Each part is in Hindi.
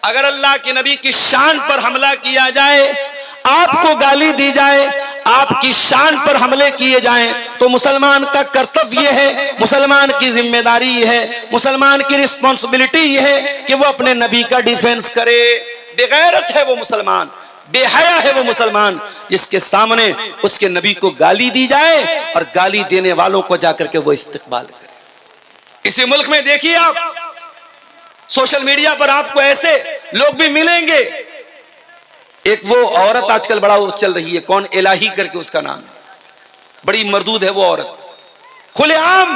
अगर अल्लाह के नबी की शान पर हमला किया जाए, आपको गाली दी जाए, आपकी शान पर हमले किए जाएं, तो मुसलमान का कर्तव्य है, मुसलमान की जिम्मेदारी है, मुसलमान की रिस्पॉन्सिबिलिटी है कि वो अपने नबी का डिफेंस करे। बेगैरत है वो मुसलमान, बेहया है वो मुसलमान जिसके सामने उसके नबी को गाली दी जाए और गाली देने वालों को जाकर के वो इस्तेकबाल करे। इसी मुल्क में देखिए आप, सोशल मीडिया पर आपको ऐसे लोग भी मिलेंगे। एक वो औरत आजकल बड़ा चल रही है, कौन इलाही करके उसका नाम है, बड़ी मर्दूद है वो औरत, खुलेआम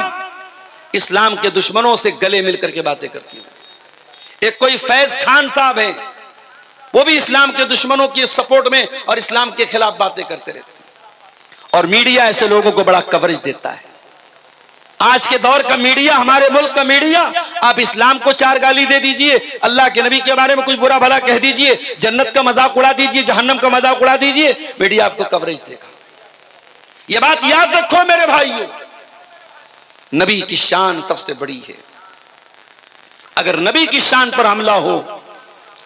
इस्लाम के दुश्मनों से गले मिलकर के बातें करती है। एक कोई फैज खान साहब है, वो भी इस्लाम के दुश्मनों के सपोर्ट में और इस्लाम के खिलाफ बातें करते रहते हैं, और मीडिया ऐसे लोगों को बड़ा कवरेज देता है। आज के दौर का मीडिया, हमारे मुल्क का मीडिया, आप इस्लाम को 4 गाली दे दीजिए, अल्लाह के नबी के बारे में कुछ बुरा भला कह दीजिए, जन्नत का मजाक उड़ा दीजिए, जहन्नम का मजाक उड़ा दीजिए, मीडिया आपको कवरेज देगा। यह बात याद रखो मेरे भाइयों, नबी की शान सबसे बड़ी है। अगर नबी की शान पर हमला हो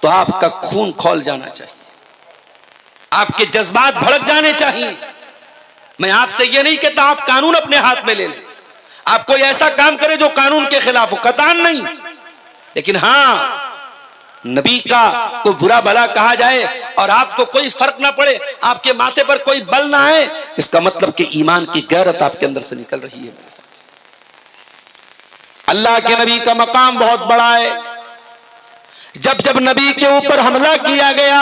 तो आपका खून खौल जाना चाहिए, आपके जज्बात भड़क जाने चाहिए। मैं आपसे यह नहीं कहता आप कानून अपने हाथ में ले लें, आप कोई ऐसा काम करें जो कानून के खिलाफ हो, कतान नहीं, लेकिन हां नबी का कोई बुरा भला कहा जाए और आपको कोई फर्क ना पड़े, आपके माथे पर कोई बल ना आए, इसका मतलब कि ईमान की गैरत आपके अंदर से निकल रही है। मेरे साथ अल्लाह के नबी का मकाम बहुत बड़ा है। जब जब नबी के ऊपर हमला किया गया,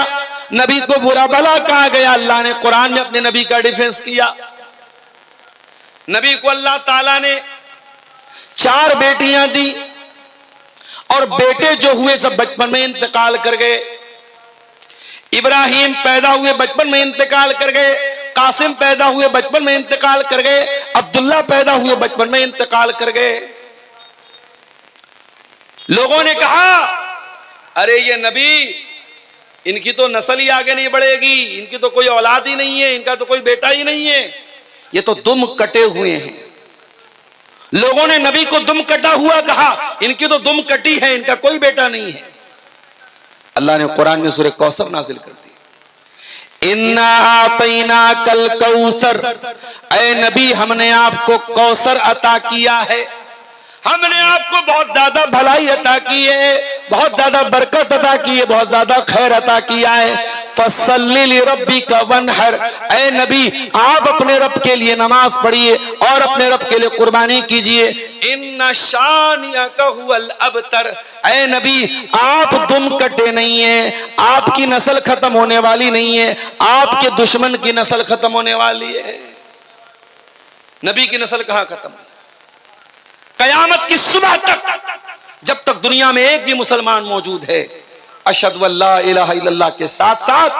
नबी को बुरा भला कहा गया, अल्लाह ने कुरान में अपने नबी का डिफेंस किया। नबी को अल्लाह ताला ने 4 बेटियां दी और बेटे जो हुए सब बचपन में इंतकाल कर गए। इब्राहिम पैदा हुए बचपन में इंतकाल कर गए, कासिम पैदा हुए बचपन में इंतकाल कर गए, अब्दुल्ला पैदा हुए बचपन में इंतकाल कर गए। लोगों ने कहा अरे ये नबी, इनकी तो नस्ल ही आगे नहीं बढ़ेगी, इनकी तो कोई औलाद ही नहीं है, इनका तो कोई बेटा ही नहीं है, ये तो दुम कटे हुए हैं। लोगों ने नबी को दुम कटा हुआ कहा, इनकी तो दुम कटी है, इनका कोई बेटा नहीं है। अल्लाह ने कुरान में सूरह कौसर नाजिल कर दी, इन्ना आतैना कल कौसर, ऐ नबी हमने आपको कौसर अता किया है, हमने आपको बहुत ज्यादा भलाई अता की है, बहुत ज्यादा बरकत अता की है, बहुत ज्यादा खैर अता किया है। फसल्ली लिरब्बिका वनहर, ऐ नबी आप अपने रब के लिए नमाज पढ़िए और अपने रब के लिए कुर्बानी कीजिए। इन्ना शानिअका हुवल अबतर, ऐ नबी आप दुम कटे नहीं है, आपकी नस्ल खत्म होने वाली नहीं है, आपके दुश्मन की नस्ल खत्म होने वाली है। नबी की नस्ल कहां खत्म है? कयामत की सुबह तक, जब तक दुनिया में एक भी मुसलमान मौजूद है, अशहदु अल्ला इलाहा इल्लल्लाह के साथ साथ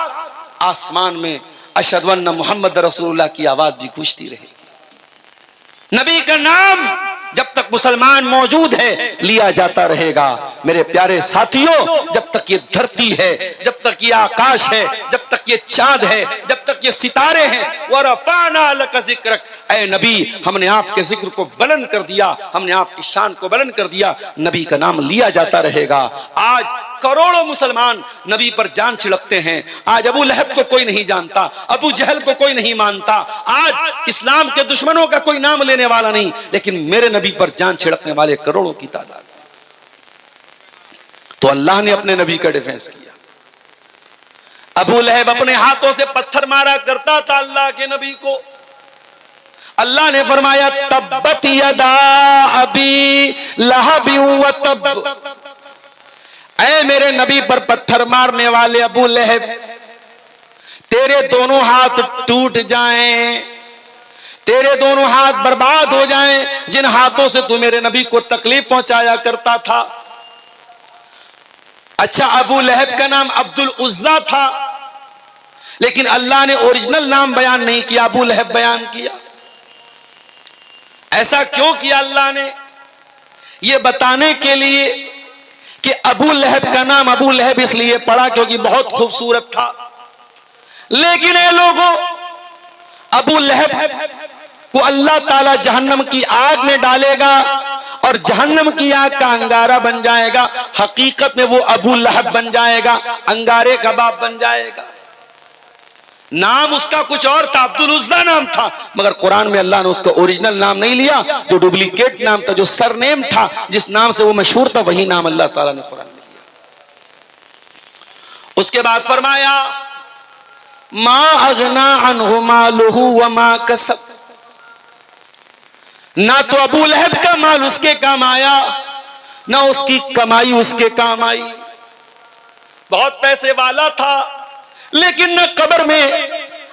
आसमान में अशहदु अन्ना मुहम्मद रसूलुल्लाह की आवाज भी गूंजती रहेगी। नबी का नाम जब तक मुसलमान मौजूद है लिया जाता रहेगा। मेरे प्यारे साथियों, जब तक ये धरती है, जब तक ये आकाश है, जब तक ये चांद है, जब तक ये सितारे हैं, वरफ़अना लका ज़िक्रक, ऐ नबी हमने आपके जिक्र को बुलंद कर दिया, हमने आपकी शान को बुलंद कर दिया, नबी का नाम लिया जाता रहेगा। आज करोड़ों मुसलमान नबी पर जान छिड़कते हैं। आज अबू लहब को कोई नहीं जानता, अबू जहल को कोई नहीं मानता, आज इस्लाम के दुश्मनों का कोई नाम लेने वाला नहीं, लेकिन मेरे नबी पर जान छिड़कने वाले करोड़ों की तादाद। तो अल्लाह ने अपने नबी का डिफेंस किया। अबू लहब अपने हाथों से पत्थर मारा करता था अल्लाह के नबी को। अल्लाह ने फरमाया तब्बत यदा अबी लहब व तब, ऐ मेरे नबी पर पत्थर मारने वाले अबू लहब, तेरे दोनों हाथ टूट जाएं, तेरे दोनों हाथ बर्बाद हो जाएं, जिन हाथों से तू मेरे नबी को तकलीफ पहुंचाया करता था। अच्छा, अबू लहब का नाम अब्दुल उज्जा था, लेकिन अल्लाह ने ओरिजिनल नाम बयान नहीं किया, अबू लहब बयान किया। ऐसा क्यों किया अल्लाह ने? यह बताने के लिए कि अबू लहब का नाम अबू लहब इसलिए पड़ा क्योंकि बहुत खूबसूरत था। लेकिन ये लोगों, अबू लहब को अल्लाह ताला जहन्नम की आग में डालेगा और जहन्नम की आग का अंगारा बन जाएगा। हकीकत में वो अबू लहब बन जाएगा, अंगारे का बाप बन जाएगा। नाम उसका कुछ और था, अब्दुल उज्जा नाम था, मगर कुरान में अल्लाह ने उसका ओरिजिनल नाम नहीं लिया, जो डुप्लीकेट नाम था, जो सरनेम था, जिस नाम से वो मशहूर था, वही नाम अल्लाह ताला ने कुरान में लिया। उसके बाद फरमाया मा अगना अन्हु मालुहु व मा कसब, ना तो अबू लहब का माल उसके काम आया, ना उसकी कमाई उसके काम आई। बहुत पैसे वाला था, लेकिन न कब्र में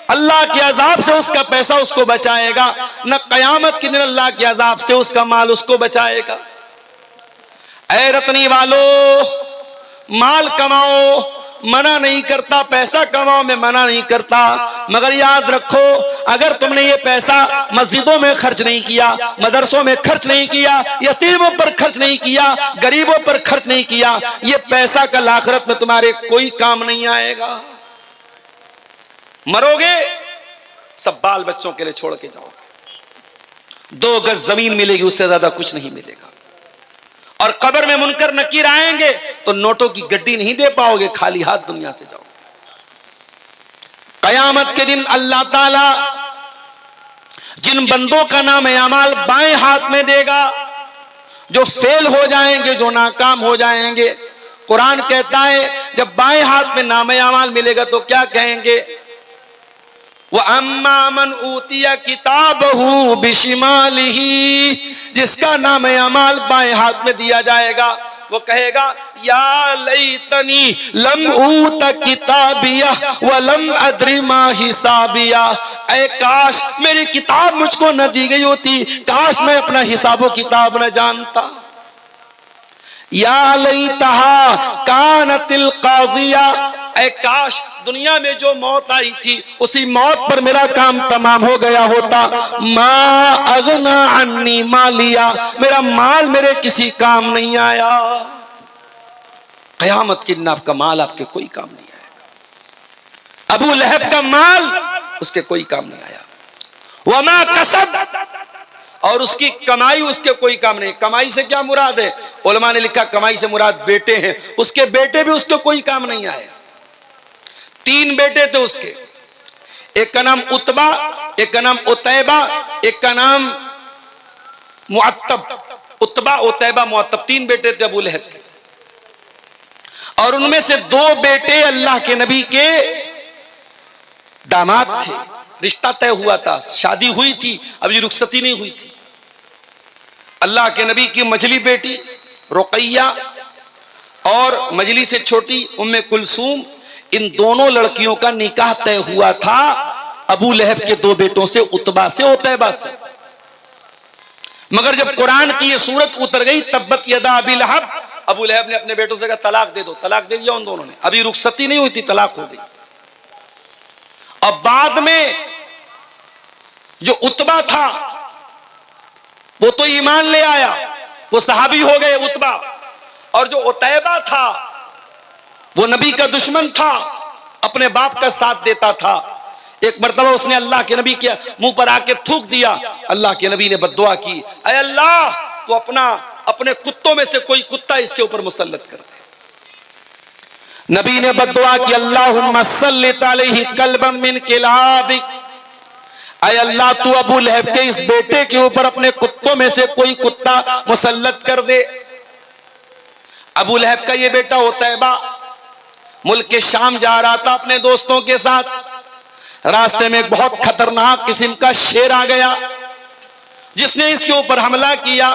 अल्लाह के अजाब से उसका पैसा उसको बचाएगा, न कयामत के दिन अल्लाह के अजाब से उसका माल उसको बचाएगा। ऐ रतनी वालों, माल कमाओ, मना नहीं करता, पैसा कमाओ में मना नहीं करता, मगर याद रखो अगर तुमने ये पैसा मस्जिदों में खर्च नहीं किया, मदरसों में खर्च नहीं किया, यतीमों पर खर्च नहीं किया, गरीबों पर खर्च नहीं किया, ये पैसा कल आखिरत में तुम्हारे कोई काम नहीं आएगा। मरोगे सब बाल बच्चों के लिए छोड़ के जाओगे, 2 गज जमीन मिलेगी, उससे ज्यादा कुछ नहीं मिलेगा। और कब्र में मुनकर नकीर आएंगे तो नोटों की गड्डी नहीं दे पाओगे, खाली हाथ दुनिया से जाओगे। कयामत के दिन अल्लाह ताला जिन बंदों का नाम अमाल बाएं हाथ में देगा, जो फेल हो जाएंगे, जो नाकाम हो जाएंगे, कुरान कहता है जब बाएं हाथ में नाम अमाल मिलेगा तो क्या कहेंगे, वह अम्मा मन ऊतिया किताबहू बिशिमालिही, जिसका नाम अमाल बाएं हाथ में दिया जाएगा वो कहेगा या लैतनी लम ऊत किताबिया व लम अद्री मा हिसाबिया, ऐ काश मेरी किताब मुझको न दी गई होती, काश मैं अपना हिसाबो किताब न जानता। या लैतहा कानतिल काजिया, ऐ काश दुनिया में जो मौत आई थी उसी मौत पर मेरा काम तमाम हो गया होता। मा अगना अन्नी मालिया, मेरा माल मेरे किसी काम नहीं आया। कयामत के दिन आपका माल आपके कोई काम नहीं आएगा। अबू लहब का माल उसके कोई काम नहीं आया। वमा कसब, और उसकी कमाई उसके कोई काम नहीं। कमाई से क्या मुराद है, उलमा ने लिखा कमाई से मुराद बेटे हैं, उसके बेटे भी उसके कोई काम नहीं आए। 3 बेटे थे उसके, एक का नाम उतबा, एक का नाम उतैबा, एक का नाम मुअत्तब। उतबा, उतैबा, मुअत्तब 3 बेटे थे अबू लहब के। और उनमें से 2 बेटे अल्लाह के नबी के दामाद थे, रिश्ता तय हुआ था, शादी हुई थी, अभी रुखसती नहीं हुई थी। अल्लाह के नबी की मजली बेटी रुकैया और मजली से छोटी उम्मे कुलसूम, इन दोनों लड़कियों का निकाह तय हुआ था अबू लहब के 2 बेटों से, उतबा से, उतैबा से। मगर जब कुरान की ये सूरत उतर गई तब्बत यदा अबी लहब, अबू लहब ने अपने बेटों से कहा तलाक दे दो, तलाक दे दिया उन दोनों ने। अभी रुखसती नहीं हुई थी, तलाक हो गई। अब बाद में जो उतबा था वो तो ईमान ले आया, वो सहाबी हो गए उतबा, और जो उतैबा था वो नबी का दुश्मन था, अपने बाप का साथ देता था। एक मर्तबा उसने अल्लाह के नबी के मुंह पर आके थूक दिया, अल्लाह के नबी ने बद्दुआ की, ऐ अल्लाह तो अपने कुत्तों में से कोई कुत्ता इसके ऊपर मुसल्लत कर दे। नबी ने बद्दुआ की, अल्लाहुम्मा सल्लित अलैहि कल्बम मिन किलाबिक, ऐ अल्लाह तू अबू लहब के इस बेटे के ऊपर अपने कुत्तों में से कोई कुत्ता मुसल्लत कर दे। अबू लहब का ये बेटा उतैबा मुल्क के शाम जा रहा था अपने दोस्तों के साथ, रास्ते में एक बहुत खतरनाक किस्म का शेर आ गया जिसने इसके ऊपर हमला किया।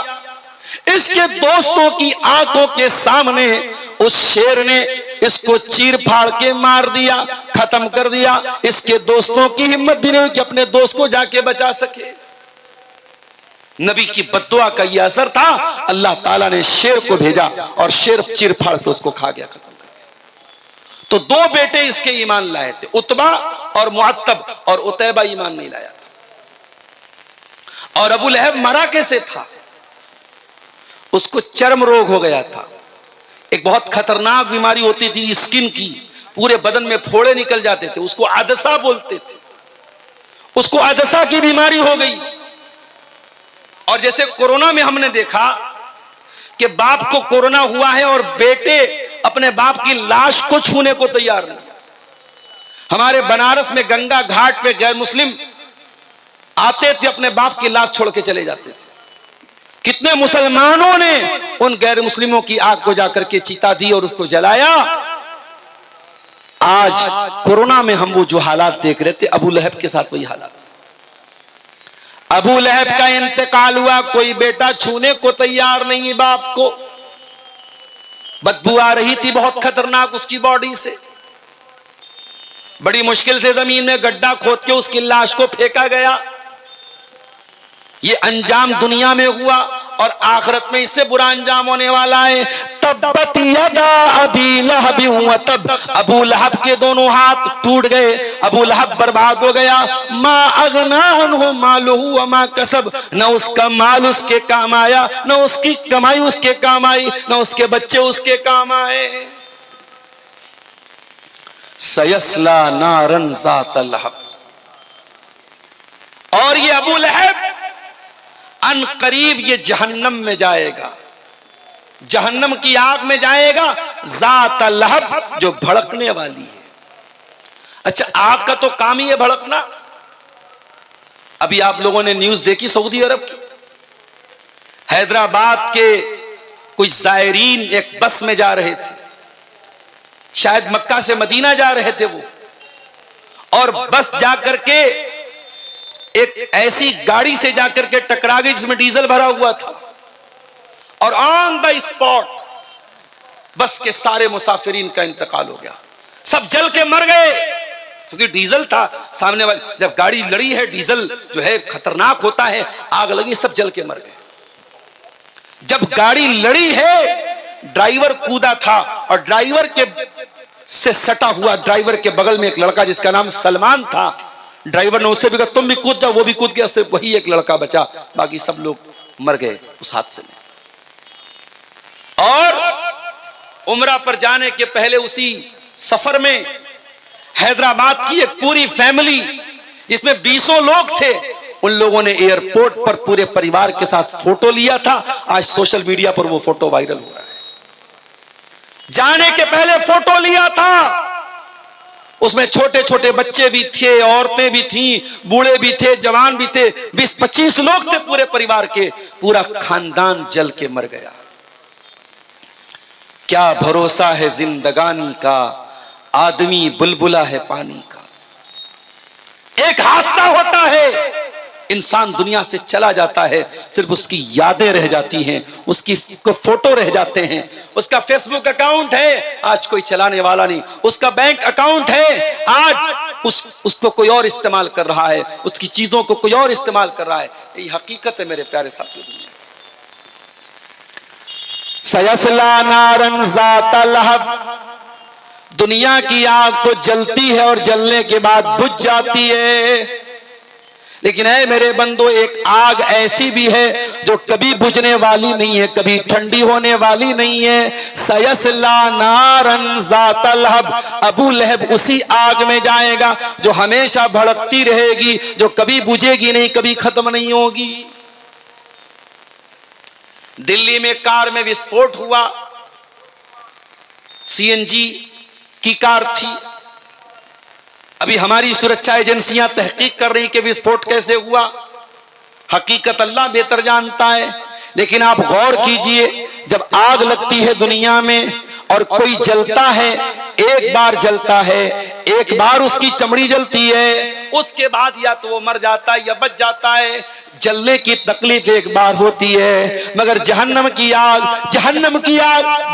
इसके दोस्तों की आंखों के सामने उस शेर ने इसको चीर फाड़ के मार दिया, खत्म कर दिया। इसके दोस्तों की हिम्मत भी नहीं हुई कि अपने दोस्त को जाके बचा सके। नबी की बद्दुआ का यह असर था, अल्लाह ताला ने शेर को भेजा और शेर चीर फाड़ के उसको खा गया, खत्म कर दिया। तो 2 बेटे इसके ईमान लाए थे, उतबा और मुअत्तब, और उतैबा ईमान नहीं लाया था। और अबू लहब मरा कैसे था, उसको चर्म रोग हो गया था, एक बहुत खतरनाक बीमारी होती थी स्किन की, पूरे बदन में फोड़े निकल जाते थे, उसको आदसा बोलते थे। उसको आदसा की बीमारी हो गई। और जैसे कोरोना में हमने देखा कि बाप को कोरोना हुआ है और बेटे अपने बाप की लाश को छूने को तैयार नहीं। हमारे बनारस में गंगा घाट पे गैर मुस्लिम आते थे, अपने बाप की लाश छोड़ के चले जाते थे। कितने मुसलमानों ने उन गैर मुस्लिमों की आग को जाकर के चिता दी और उसको जलाया। आज कोरोना में हम वो जो हालात देख रहे थे, अबू लहब के साथ वही हालात। अबू लहब का इंतकाल हुआ, कोई बेटा छूने को तैयार नहीं बाप को। बदबू आ रही थी बहुत खतरनाक उसकी बॉडी से। बड़ी मुश्किल से जमीन में गड्ढा खोद के उसकी लाश को फेंका गया। ये अंजाम दुनिया में हुआ और आखिरत में इससे बुरा अंजाम होने वाला है। तब्बत यदा अबी लहब व तब, अबू लहब के दोनों हाथ टूट गए, अबू लहब बर्बाद हो गया। मा अगना अन्हु मालुहु व मा कसब, न उसका माल उसके काम आया, न उसकी कमाई उसके काम आई, न उसके बच्चे उसके काम आए। सयस्ला नारन ज़ात लहब, और ये अबू लहब अन करीब ये जहन्नम में जाएगा, जहन्नम की आग में जाएगा। ज़ात लहब, जो भड़कने वाली है। अच्छा, आग का तो काम ही है भड़कना। अभी आप लोगों ने न्यूज देखी सऊदी अरब की, हैदराबाद के कुछ जायरीन एक बस में जा रहे थे, शायद मक्का से मदीना जा रहे थे वो, और बस जाकर के एक ऐसी गाड़ी से जाकर के टकरा गई जिसमें डीजल भरा हुआ था, और ऑन द स्पॉट बस के सारे मुसाफिरीन का इंतकाल हो गया। सब जल के मर गए, क्योंकि डीजल था सामने वाले। जब गाड़ी लड़ी है, डीजल जो है खतरनाक होता है, आग लगी, सब जल के मर गए। जब गाड़ी लड़ी है, ड्राइवर कूदा था, और ड्राइवर के से सटा हुआ ड्राइवर के बगल में एक लड़का जिसका नाम सलमान था। ड्राइवर ने उससे भी कहा तुम भी कूद जाओ, वो भी कूद गया, सिर्फ वही एक लड़का बचा, बाकी सब लोग मर गए उस हादसे में। और उम्रा पर जाने के पहले उसी सफर में हैदराबाद की एक पूरी फैमिली, इसमें 20 लोग थे, उन लोगों ने एयरपोर्ट पर पूरे परिवार के साथ फोटो लिया था। आज सोशल मीडिया पर वो फोटो वायरल हो रहा है। जाने के पहले फोटो लिया था, उसमें छोटे छोटे बच्चे भी थे, औरतें भी थीं, बूढ़े भी थे, जवान भी थे, 20-25 लोग थे पूरे परिवार के। पूरा खानदान जल के मर गया। क्या भरोसा है जिंदगानी का, आदमी बुलबुला है पानी का। एक हादसा होता है, इंसान दुनिया से चला जाता है, सिर्फ उसकी यादें रह जाती हैं, उसकी फोटो रह जाते हैं। उसका फेसबुक अकाउंट है, आज कोई चलाने वाला नहीं। उसका बैंक अकाउंट है, आज उसको कोई और इस्तेमाल कर रहा है, उसकी चीजों को कोई और इस्तेमाल कर रहा है। यही हकीकत है मेरे प्यारे साथियों। दुनिया सयस्ला नारन ज़ात लहब, दुनिया की आग तो जलती है और जलने के बाद बुझ जाती है, लेकिन है मेरे बंदो, एक आग ऐसी भी है जो कभी बुझने वाली नहीं है, कभी ठंडी होने वाली नहीं है। सयस्ला नारन ज़ात लहब, अबू लहब उसी आग में जाएगा जो हमेशा भड़कती रहेगी, जो कभी बुझेगी नहीं, कभी खत्म नहीं होगी। दिल्ली में कार में विस्फोट हुआ, सीएनजी की कार थी। अभी हमारी सुरक्षा एजेंसियां तहकीक कर रही कि विस्फोट कैसे हुआ। हकीकत अल्लाह बेहतर जानता है, लेकिन आप गौर कीजिए, जब आग लगती है दुनिया में और कोई जलता है, एक बार जलता है, एक बार उसकी चमड़ी जलती है, उसके बाद या तो वो मर जाता है या बच जाता है। जलने की तकलीफ एक बार होती है, मगर जहन्नम की आग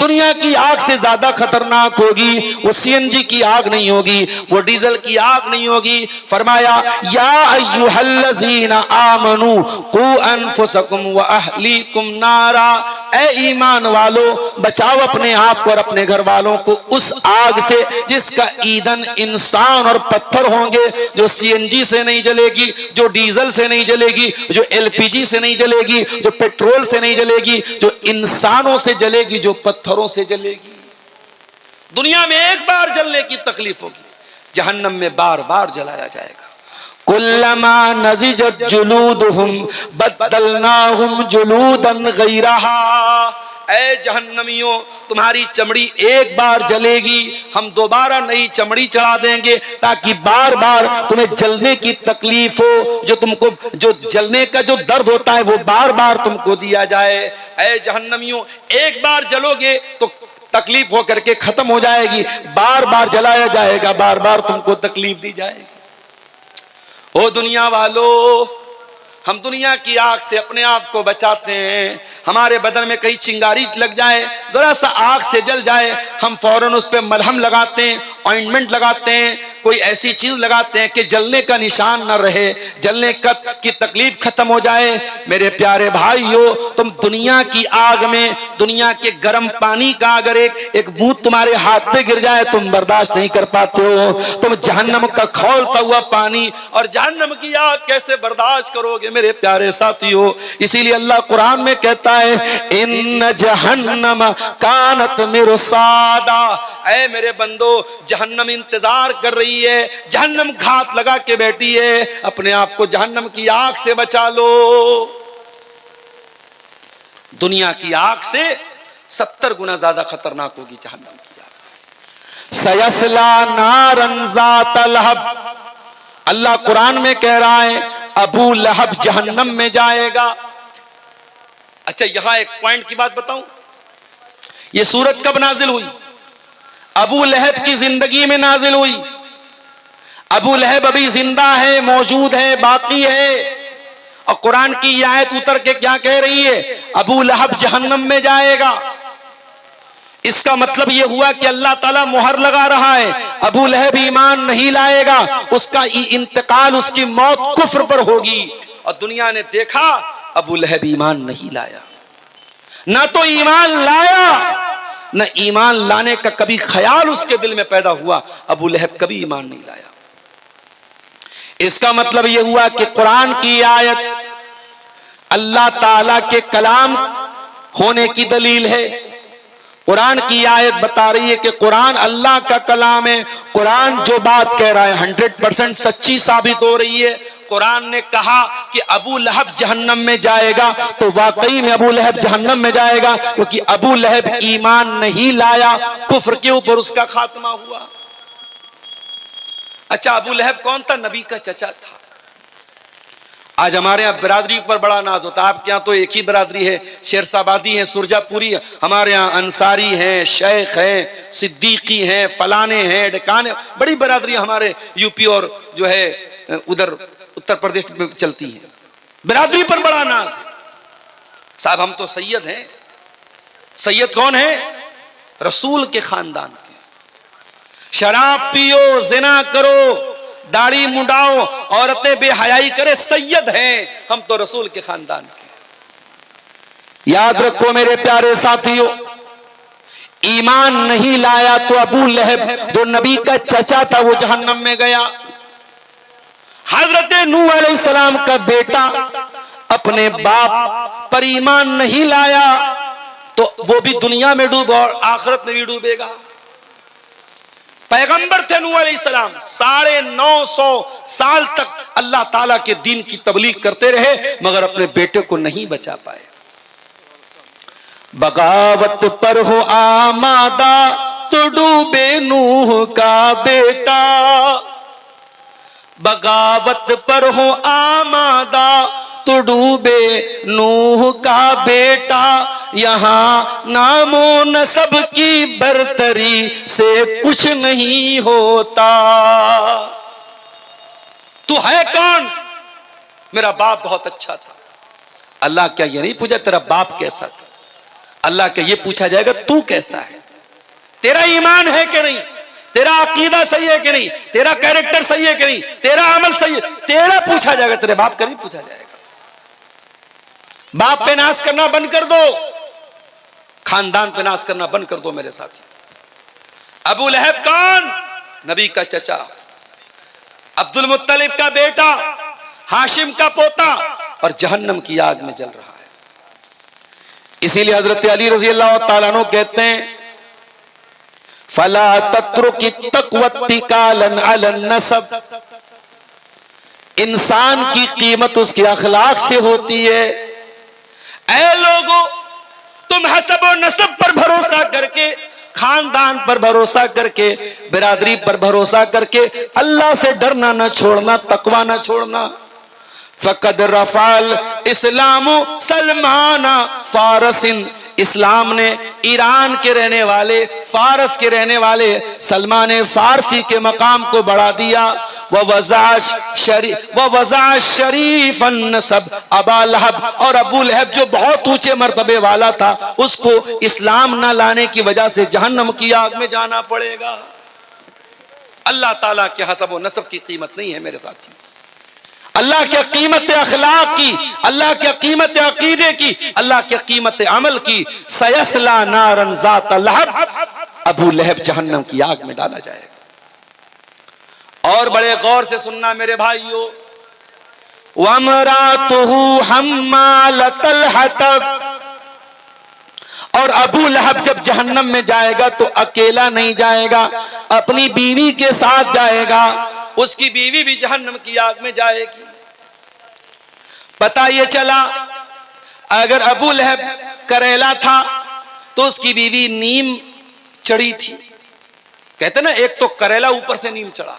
दुनिया की आग से ज्यादा खतरनाक होगी। वो सीएनजी की आग नहीं होगी, वो डीजल की आग नहीं होगी। फरमाया या अय्युहल्लज़ीना आमनू कू अनफुसकुम व अहलीकुम नारा, ए ईमान वालो, बचाओ अपने आप को और अपने घर वालों को उस आग से जिसका ईंधन इंसान और पत्थर होंगे, जो सीएनजी से नहीं जलेगी, जो डीजल से नहीं जलेगी, जो एलपीजी से नहीं जलेगी, जो पेट्रोल से नहीं जलेगी, जो इंसानों से जलेगी, जो पत्थरों से जलेगी। दुनिया में एक बार जलने की तकलीफ होगी, जहन्नम में बार बार जलाया जाएगा। कुल्लमा नज़िजत जुलूदुहुम बद्दलनाहुम जुलूदन गैरहा, ऐ जहन्नमियों, तुम्हारी चमड़ी एक बार जलेगी, हम दोबारा नई चमड़ी चढ़ा देंगे ताकि बार बार तुम्हें जलने की तकलीफ हो, जो तुमको जो जलने का जो दर्द होता है वो बार बार तुमको दिया जाए। ऐ जहन्नमियों, एक बार जलोगे तो तकलीफ होकर के खत्म हो जाएगी, बार बार जलाया जाएगा, बार बार तुमको तकलीफ दी जाएगी। ओ दुनिया वालों, हम दुनिया की आग से अपने आप को बचाते हैं। हमारे बदन में कहीं चिंगारी लग जाए, जरा सा आग से जल जाए, हम फौरन उस पर मलहम लगाते हैं, ऑइंटमेंट लगाते हैं, कोई ऐसी चीज लगाते हैं कि जलने का निशान न रहे, जलने की तकलीफ खत्म हो जाए। मेरे प्यारे भाइयों, तुम दुनिया की आग में, दुनिया के गर्म पानी का अगर एक बूंद तुम्हारे हाथ पे गिर जाए तुम बर्दाश्त नहीं कर पाते हो। तुम जहन्नम का खौलता हुआ पानी और जहन्नम की आग कैसे बर्दाश्त करोगे मेरे प्यारे साथियों। इसीलिए अल्लाह कुरान में कहता है, इन जहन्नम कानत मिरसादा, ऐ मेरे बंदो, जहन्नम इंतजार कर रही है, जहन्नम घात लगा के बैठी है, अपने आप को जहन्नम की आग से बचा लो। दुनिया की आग से 70 गुना ज्यादा खतरनाक होगी जहन्नम की आग। सयस्ला नारन ज़ात लहब, अल्लाह कुरान में कह रहा है अबू लहब जहन्नम में जाएगा। अच्छा, यहां एक पॉइंट की बात बताऊं, यह सूरत कब नाजिल हुई? अबू लहब की जिंदगी में नाजिल हुई। अबू लहब अभी जिंदा है, मौजूद है, बाकी है, और कुरान की यह आयत उतर के क्या कह रही है? अबू लहब जहन्नम में जाएगा। इसका मतलब यह हुआ कि अल्लाह ताला मुहर लगा रहा है, अबू लहब ईमान नहीं लाएगा, उसका इंतकाल, उसकी मौत कुफ्र पर होगी। और दुनिया ने देखा अबू लहब ईमान नहीं लाया, ना तो ईमान लाया, न ईमान लाने का कभी ख्याल उसके दिल में पैदा हुआ। अबू लहब कभी ईमान नहीं लाया। इसका मतलब यह हुआ कि कुरान की आयत अल्लाह ताला के कलाम होने की दलील है। कुरान की आयत बता रही है कि कुरान अल्लाह का कलाम है। कुरान जो बात कह रहा है 100% सच्ची साबित हो रही है। कुरान ने कहा कि अबू लहब जहन्नम में जाएगा, तो वाकई में अबू लहब जहन्नम में जाएगा, क्योंकि अबू लहब ईमान नहीं लाया, कुफ्र के ऊपर उसका खात्मा हुआ। अच्छा, अबू लहब कौन था? नबी का चचा था। आज हमारे यहाँ बिरादरी पर बड़ा नाज होता है। आपके यहाँ तो एक ही बिरादरी है, शेरशाबादी है, सुरजापुरी है। हमारे यहाँ अंसारी हैं, शेख हैं, सिद्दीकी हैं, फलाने हैं, डकाने, बड़ी बिरादरी हमारे यूपी और जो है उधर उत्तर प्रदेश में चलती है। बिरादरी पर बड़ा नाज है। साहब, हम तो सैयद हैं। सैयद कौन है? रसूल के खानदान के। शराब पियो, जिना करो, दाढ़ी मुंडाओ, औरतें बेहयाई करे, सैयद हैं हम तो रसूल के खानदान के। याद रखो मेरे प्यारे साथियों, ईमान नहीं लाया तो अबू लहब जो नबी का चचा था वो जहन्नम में गया। हजरत नूह अलैहिस्सलाम का बेटा अपने बाप पर ईमान नहीं लाया तो वो भी दुनिया में डूबा और आखिरत में भी डूबेगा। पैगंबर थे नूह अलैहिस्सलाम, 950 साल तक अल्लाह ताला के दीन की तबलीग करते रहे, मगर अपने बेटे को नहीं बचा पाए। बगावत पर हो आमादा तो डूबे नूह का बेटा, बगावत पर हो आमादा तो डूबे नूह का बेटा, यहां नामो नसब की बरतरी से कुछ नहीं होता। तू है कौन? मेरा बाप बहुत अच्छा था। अल्लाह क्या ये नहीं पूछा तेरा बाप कैसा था? अल्लाह क्या ये पूछा जाएगा तू कैसा है? तेरा ईमान है कि नहीं? तेरा अकीदा सही है कि नहीं? तेरा कैरेक्टर सही है कि नहीं? तेरा अमल सही है? तेरा पूछा जाएगा, तेरे बाप का नहीं पूछा जाएगा। बाप पे नाश करना बंद कर दो, खानदान पे नाश करना बंद कर दो मेरे साथी। अबू लहब कौन? नबी का चचा, अब्दुल मुत्तलिब का बेटा, हाशिम का पोता, और जहन्नम की आग में जल रहा है। इसीलिए हजरत अली रजी अल्लाह तआला अन्हु कहते हैं, फला तत्रुकी तक़वत्तिकालन अलन नसब, इंसान की कीमत उसके अखलाक से होती है। ऐ लोगों, तुम हसब और नसब पर भरोसा करके, खानदान पर भरोसा करके, बिरादरी पर भरोसा करके अल्लाह से डरना न छोड़ना, तकवा न छोड़ना। फकद रफाल इस्लामु सलमाना फारसिन, इस्लाम ने ईरान के रहने वाले, फारस के रहने वाले सलमान फारसी के मकाम को बढ़ा दिया। वज़ा शरीफन नसब अबा लहब, और अबू लहब जो बहुत ऊंचे मर्तबे वाला था, उसको इस्लाम ना लाने की वजह से जहन्नम की आग में जाना पड़ेगा। अल्लाह ताला के हसब व नसब की कीमत नहीं है मेरे साथियों। अल्लाह की कीमत अखलाक की, अल्लाह की कीमत अकीदे की, अल्लाह की कीमत अमल की। सयस्ला नारन ज़ात लहब, अबू लहब जहन्नम की आग में डाला जाएगा। और बड़े गौर से सुनना मेरे भाइयों, वमरातुहु हम्मालतल हतब, और अबू लहब जब जहन्नम में जाएगा तो अकेला नहीं जाएगा, अपनी बीवी के साथ जाएगा। उसकी बीवी भी जहन्नम की आग में जाएगी। पता ये चला, अगर अबू लहब करेला था तो उसकी बीवी नीम चढ़ी थी। कहते ना, एक तो करेला ऊपर से नीम चढ़ा।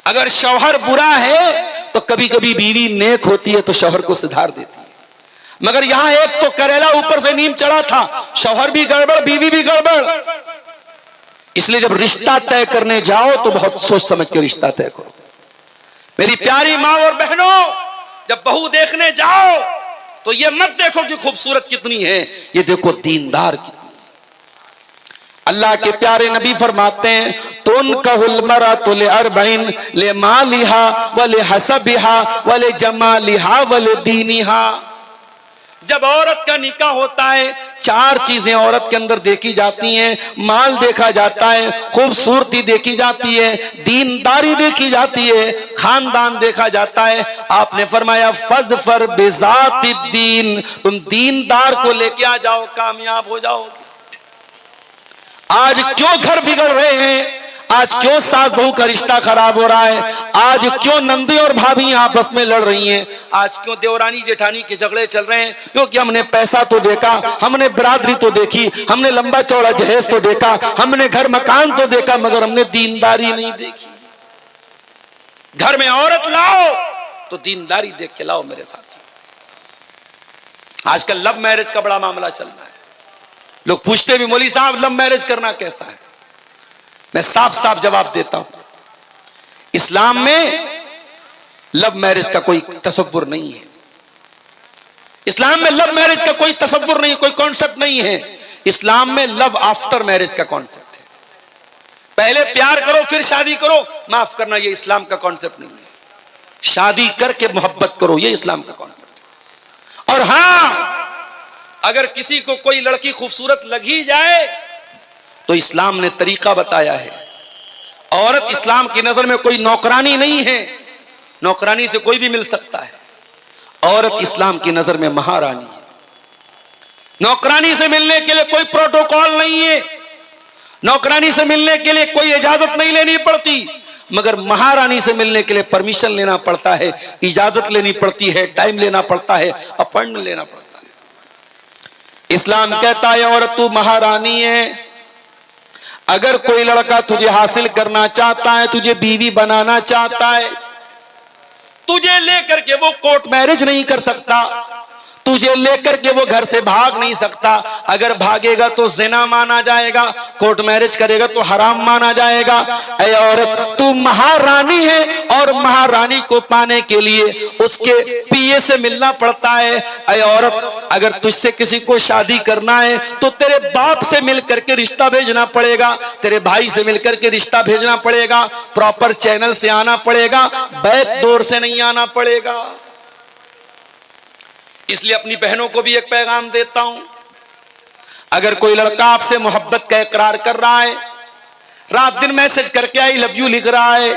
अगर शौहर बुरा है तो कभी कभी बीवी नेक होती है तो शौहर को सुधार देती है, मगर यहां एक तो करेला ऊपर से नीम चढ़ा था, शौहर भी गड़बड़, बीवी भी गड़बड़। इसलिए जब रिश्ता तय करने जाओ तो बहुत सोच समझ के रिश्ता तय करो। मेरी प्यारी माँ और बहनों, जब बहू देखने जाओ तो ये मत देखो कि खूबसूरत कितनी है, ये देखो दीनदार कितनी है। अल्लाह के प्यारे नबी फरमाते हैं, तुनकहुल मरअतु लिअरबईन लिमालिहा व लिहसबिहा व लिजमालिहा व लिदीनिहा। जब औरत का निकाह होता है, चार चीजें औरत के अंदर देखी जाती हैं। माल देखा जाता है, खूबसूरती देखी जाती है, दीनदारी देखी जाती है, खानदान देखा जाता है। आपने फरमाया फज़फर बिज़ातिद्दीन, तुम दीनदार को लेके आ जाओ, कामयाब हो जाओगे। आज क्यों घर बिगड़ रहे हैं? आज क्यों सास बहू का रिश्ता खराब हो रहा है? आज क्यों नंदी और भाभी आपस में लड़ रही हैं? आज क्यों देवरानी जेठानी के झगड़े चल रहे हैं? क्योंकि हमने पैसा तो देखा, हमने बिरादरी तो देखी, हमने लंबा चौड़ा जहेज तो देखा, हमने घर मकान तो देखा, मगर हमने दीनदारी नहीं देखी। घर में औरत लाओ तो दीनदारी देख के लाओ मेरे साथी। आजकल लव मैरिज का बड़ा मामला चल रहा है। लोग पूछते भी, मौलवी साहब लव मैरिज करना कैसा है? मैं साफ साफ जवाब देता हूं, इस्लाम में लव मैरिज का कोई तसव्वुर नहीं है। इस्लाम में लव मैरिज का कोई तसव्वुर नहीं, कोई कॉन्सेप्ट नहीं है। इस्लाम में लव आफ्टर मैरिज का कॉन्सेप्ट है। पहले प्यार करो फिर शादी करो। माफ करना, यह इस्लाम का कॉन्सेप्ट नहीं है। शादी करके मोहब्बत करो, यह इस्लाम का कॉन्सेप्ट है। और हां, अगर किसी को कोई लड़की खूबसूरत लग ही जाए तो इस्लाम ने तरीका बताया है। औरत इस्लाम की नजर में कोई नौकरानी नहीं है, नौकरानी से कोई भी मिल सकता है। औरत इस्लाम की नजर में महारानी है। नौकरानी से मिलने के लिए कोई प्रोटोकॉल नहीं है, नौकरानी से मिलने के लिए कोई इजाजत नहीं लेनी पड़ती, मगर महारानी से मिलने के लिए परमिशन लेना पड़ता है, इजाजत लेनी पड़ती है, टाइम लेना पड़ता है, अपॉइंटमेंट लेना पड़ता है। इस्लाम कहता है औरत तू महारानी है। अगर कोई लड़का तुझे हासिल करना चाहता है, तुझे बीवी बनाना चाहता है, तुझे लेकर के वो कोर्ट मैरिज नहीं कर सकता, तुझे लेकर के वो घर से भाग नहीं सकता। अगर भागेगा तो जिना माना जाएगा, कोर्ट मैरिज करेगा तो हराम माना जाएगा। ऐ औरत तू महारानी है और महारानी को पाने के लिए उसके पीए से मिलना पड़ता है। ऐ औरत अगर तुझसे किसी को शादी करना है तो तेरे बाप से मिलकर के रिश्ता भेजना पड़ेगा, तेरे भाई से मिलकर के रिश्ता भेजना पड़ेगा, प्रॉपर चैनल से आना पड़ेगा, बैक डोर से नहीं आना पड़ेगा। इसलिए अपनी बहनों को भी एक पैगाम देता हूं, अगर कोई लड़का आपसे मोहब्बत का इकरार कर रहा है, रात दिन मैसेज करके आई लव यू लिख रहा है,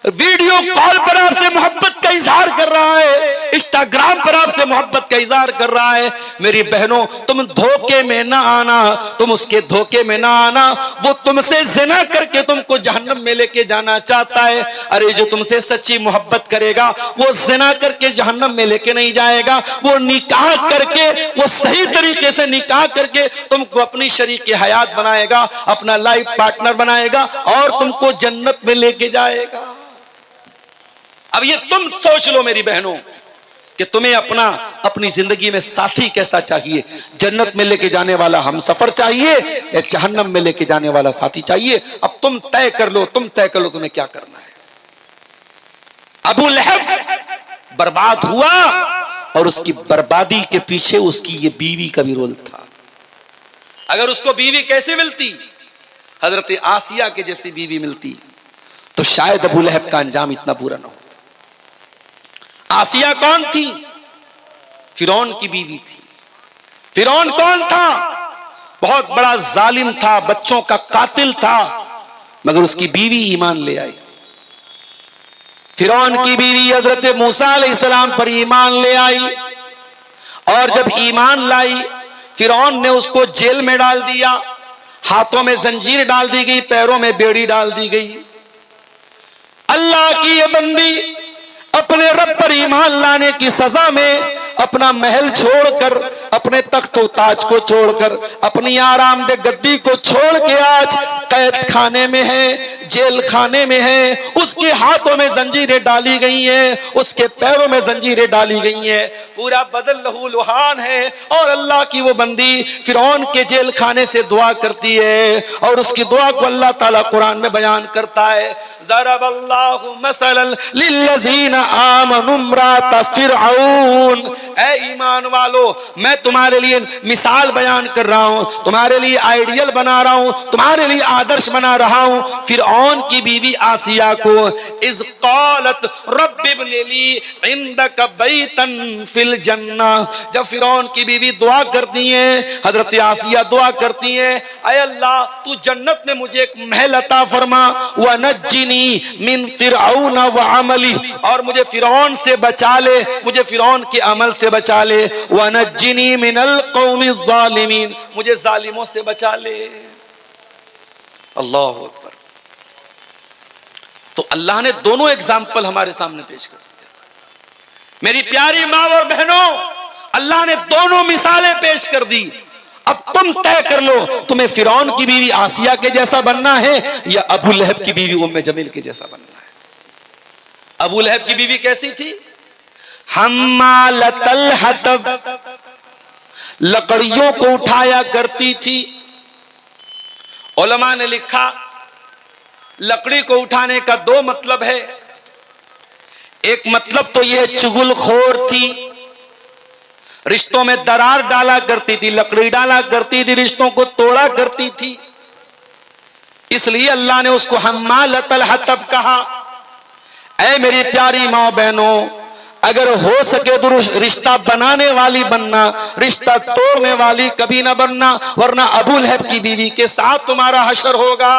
वीडियो कॉल पर आपसे मोहब्बत का इजहार कर रहा है, इंस्टाग्राम पर आपसे मोहब्बत का इजहार कर रहा है, मेरी बहनों तुम धोखे में ना आना, तुम उसके धोखे में ना आना। वो तुमसे जिना करके तुमको जहन्नम में लेके जाना चाहता है। अरे जो तुमसे सच्ची मोहब्बत करेगा वो ज़िना करके जहन्नम में लेके नहीं जाएगा, वो निकाह करके, वो सही तरीके से निकाह करके तुमको अपनी शरीक हयात बनाएगा, अपना लाइफ पार्टनर बनाएगा और तुमको जन्नत में लेके जाएगा। अब ये तुम सोच लो मेरी बहनों कि तुम्हें अपनी जिंदगी में साथी कैसा चाहिए, जन्नत में लेके जाने वाला हमसफर चाहिए या जहन्नम में लेके जाने वाला साथी चाहिए। अब तुम तय कर लो तुम्हें क्या करना है। अबू लहब बर्बाद हुआ और उसकी बर्बादी के पीछे उसकी ये बीवी का भी रोल था। अगर उसको बीवी कैसे मिलती, हजरत आसिया के जैसी बीवी मिलती तो शायद अबू लहब का अंजाम इतना बुरा ना होता। आसिया कौन थी? फिरौन की बीवी थी। फिरौन कौन था? बहुत बड़ा जालिम था, बच्चों का कातिल था, मगर उसकी बीवी ईमान ले आई। फिरौन की बीवी हजरत मूसा अलैहिस्सलाम पर ईमान ले आई और जब ईमान लाई फिरौन ने उसको जेल में डाल दिया, हाथों में जंजीर डाल दी गई, पैरों में बेड़ी डाल दी गई। अल्लाह की ये बंदी अपने रब पर ईमान लाने की सजा में अपना महल छोड़कर, अपने तख्त व ताज को छोड़कर, अपनी आरामदेह गद्दी को छोड़ के आज कैद खाने में है, जेल खाने में है। उसके हाथों में जंजीरें डाली गई हैं, उसके पैरों में जंजीरें डाली गई हैं, पूरा बदन लहू लुहान है। और अल्लाह की वो बंदी फिरौन के जेल खाने से दुआ करती है और उसकी दुआ को अल्लाह ताला कुरान में बयान करता है। ज़रबल्लाहु मसलन लिल्लज़ीना आमनु इम्रात फिरऔन। ऐ ईमान वालो, मैं तुम्हारे लिए मिसाल बयान कर रहा हूं, तुम्हारे लिए आइडियल बना रहा हूं, तुम्हारे लिए आदर्श बना रहा हूं फिरऔन की बीवी आसिया को। इज़ क़ालत रब्बि इब्नि ली इंदक बैतन फिल जन्ना। जब फिरौन की बीवी दुआ करती है, हजरत आसिया दुआ करती है, ऐ अल्लाह तू जन्नत में मुझे एक महल अता फरमा, व नज्जिनी मिन फिरऔन व अमली, और मुझे फिरौन से बचा ले, मुझे फिरौन के अमल से बचा ले, व नज्जिनी मिनल कौमि ज़ालिमीन, मुझे जालिमों से बचा ले। अल्लाह अकबर। तो अल्लाह ने दोनों एग्जाम्पल हमारे सामने पेश कर दिया। मेरी प्यारी माँ और बहनों, अल्लाह ने दोनों मिसालें पेश कर दी। अब तुम तय कर लो तुम्हें फिरौन की बीवी आसिया के जैसा बनना है या अबू लहब की बीवी उम्मे जमील के जैसा बनना है। अबू लहब की बीवी कैसी थी? हम्मालतल हतब, लकड़ियों को उठाया करती थी। उलमा ने लिखा लकड़ी को उठाने का दो मतलब है। एक मतलब तो यह चुगलखोर थी, रिश्तों में दरार डाला करती थी, लकड़ी डाला करती थी, रिश्तों को तोड़ा करती थी, इसलिए अल्लाह ने उसको हम्मालतल हतब कहा। ऐ मेरी प्यारी माँ बहनों, अगर हो सके तो रिश्ता बनाने वाली बनना, रिश्ता तोड़ने वाली कभी ना बनना, वरना अबू लहब की बीवी के साथ तुम्हारा हशर होगा।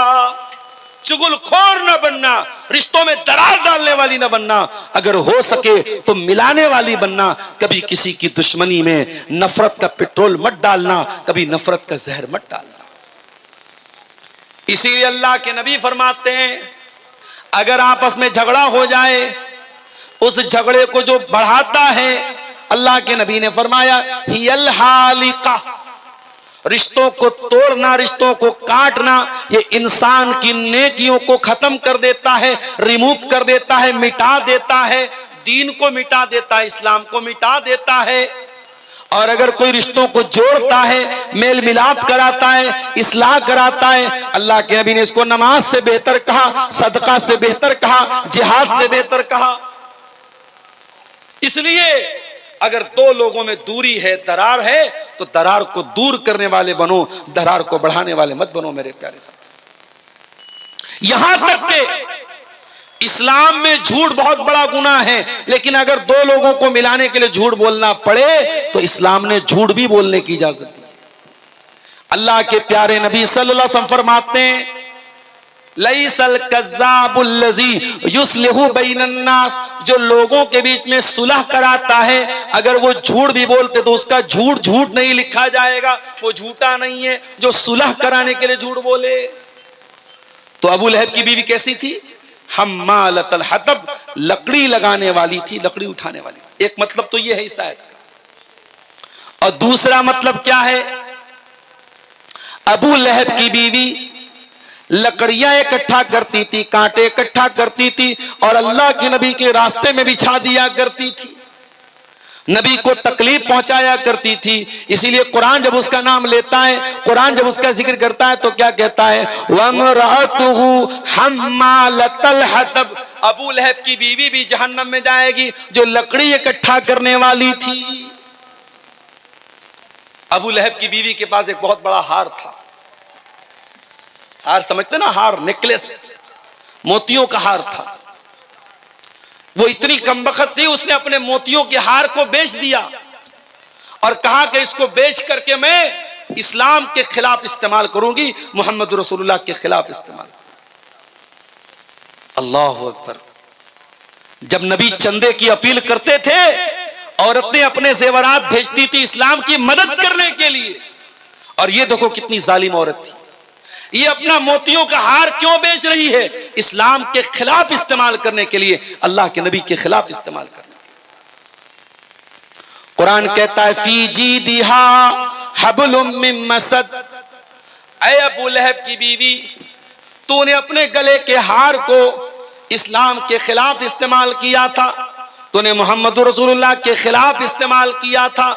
चुगलखोर न बनना, रिश्तों में दरार डालने वाली न बनना, अगर हो सके तो मिलाने वाली बनना। कभी किसी की दुश्मनी में नफरत का पेट्रोल मत डालना, कभी नफरत का जहर मत डालना। इसीलिए अल्लाह के नबी फरमाते हैं अगर आपस में झगड़ा हो जाए, उस झगड़े को जो बढ़ाता है, अल्लाह के नबी ने फरमाया हियल हालिका, रिश्तों को तोड़ना, रिश्तों को काटना, ये इंसान की नेकियों को खत्म कर देता है, रिमूव कर देता है, मिटा देता है, दीन को मिटा देता है, इस्लाम को मिटा देता है। और अगर कोई रिश्तों को जोड़ता है, मेल मिलाप कराता है, इस्लाह कराता है, अल्लाह के नबी ने इसको नमाज से बेहतर कहा, सदका से बेहतर कहा, जिहाद से बेहतर कहा। इसलिए अगर दो लोगों में दूरी है, दरार है, तो दरार को दूर करने वाले बनो, दरार को बढ़ाने वाले मत बनो मेरे प्यारे साथ। यहां तक कि इस्लाम में झूठ बहुत बड़ा गुनाह है, लेकिन अगर दो लोगों को मिलाने के लिए झूठ बोलना पड़े तो इस्लाम ने झूठ भी बोलने की इजाजत दी। अल्लाह के प्यारे नबी सल्लल्लाहु अलैहि वसल्लम फरमाते हैं लैसल कज़्ज़ाबुल लज़ी युस्लिहु बैनन नास, जो लोगों के बीच में सुलह कराता है, अगर वो झूठ भी बोलते तो उसका झूठ झूठ नहीं लिखा जाएगा, वो झूठा नहीं है जो सुलह कराने के लिए झूठ बोले। तो अबू लहब की बीवी कैसी थी? हम्मालतल हतब, लकड़ी लगाने वाली थी, लकड़ी उठाने वाली। एक मतलब तो यह है इस आयत का। और दूसरा मतलब क्या है? अबू लहब की बीवी लकड़ियां इकट्ठा करती थी, कांटे इकट्ठा करती थी और अल्लाह के नबी के रास्ते में बिछा दिया करती थी, नबी को तकलीफ पहुंचाया करती थी। इसीलिए कुरान जब उसका नाम लेता है, कुरान जब उसका जिक्र करता है तो क्या कहता है? वमरअतुहु हम्मालतल हतब, अबू लहब की बीवी भी जहन्नम में जाएगी जो लकड़ी इकट्ठा करने वाली थी। अबू लहब की बीवी के पास एक बहुत बड़ा हार था। हार समझते ना, हार, नेकलेस, मोतियों का हार था। वो इतनी कमबख्त थी, उसने अपने मोतियों के हार को बेच दिया और कहा कि इसको बेच करके मैं इस्लाम के खिलाफ इस्तेमाल करूंगी, मोहम्मद रसूलुल्लाह के खिलाफ इस्तेमाल। अल्लाह अकबर। जब नबी चंदे की अपील करते थे, औरतें अपने जेवरात भेजती थी इस्लाम की मदद करने के लिए। और ये देखो कितनी जालिम औरत थी, ये अपना मोतियों का हार क्यों बेच रही है? इस्लाम के खिलाफ इस्तेमाल करने के लिए, अल्लाह के नबी के खिलाफ इस्तेमाल करने के लिए। कुरान कहता है फी जीदिहा हब्लुम मिन मसद, ऐ अबू लहब की बीवी, तूने अपने गले के हार को इस्लाम के खिलाफ इस्तेमाल किया था, तूने मोहम्मद रसूलुल्लाह के खिलाफ इस्तेमाल किया था।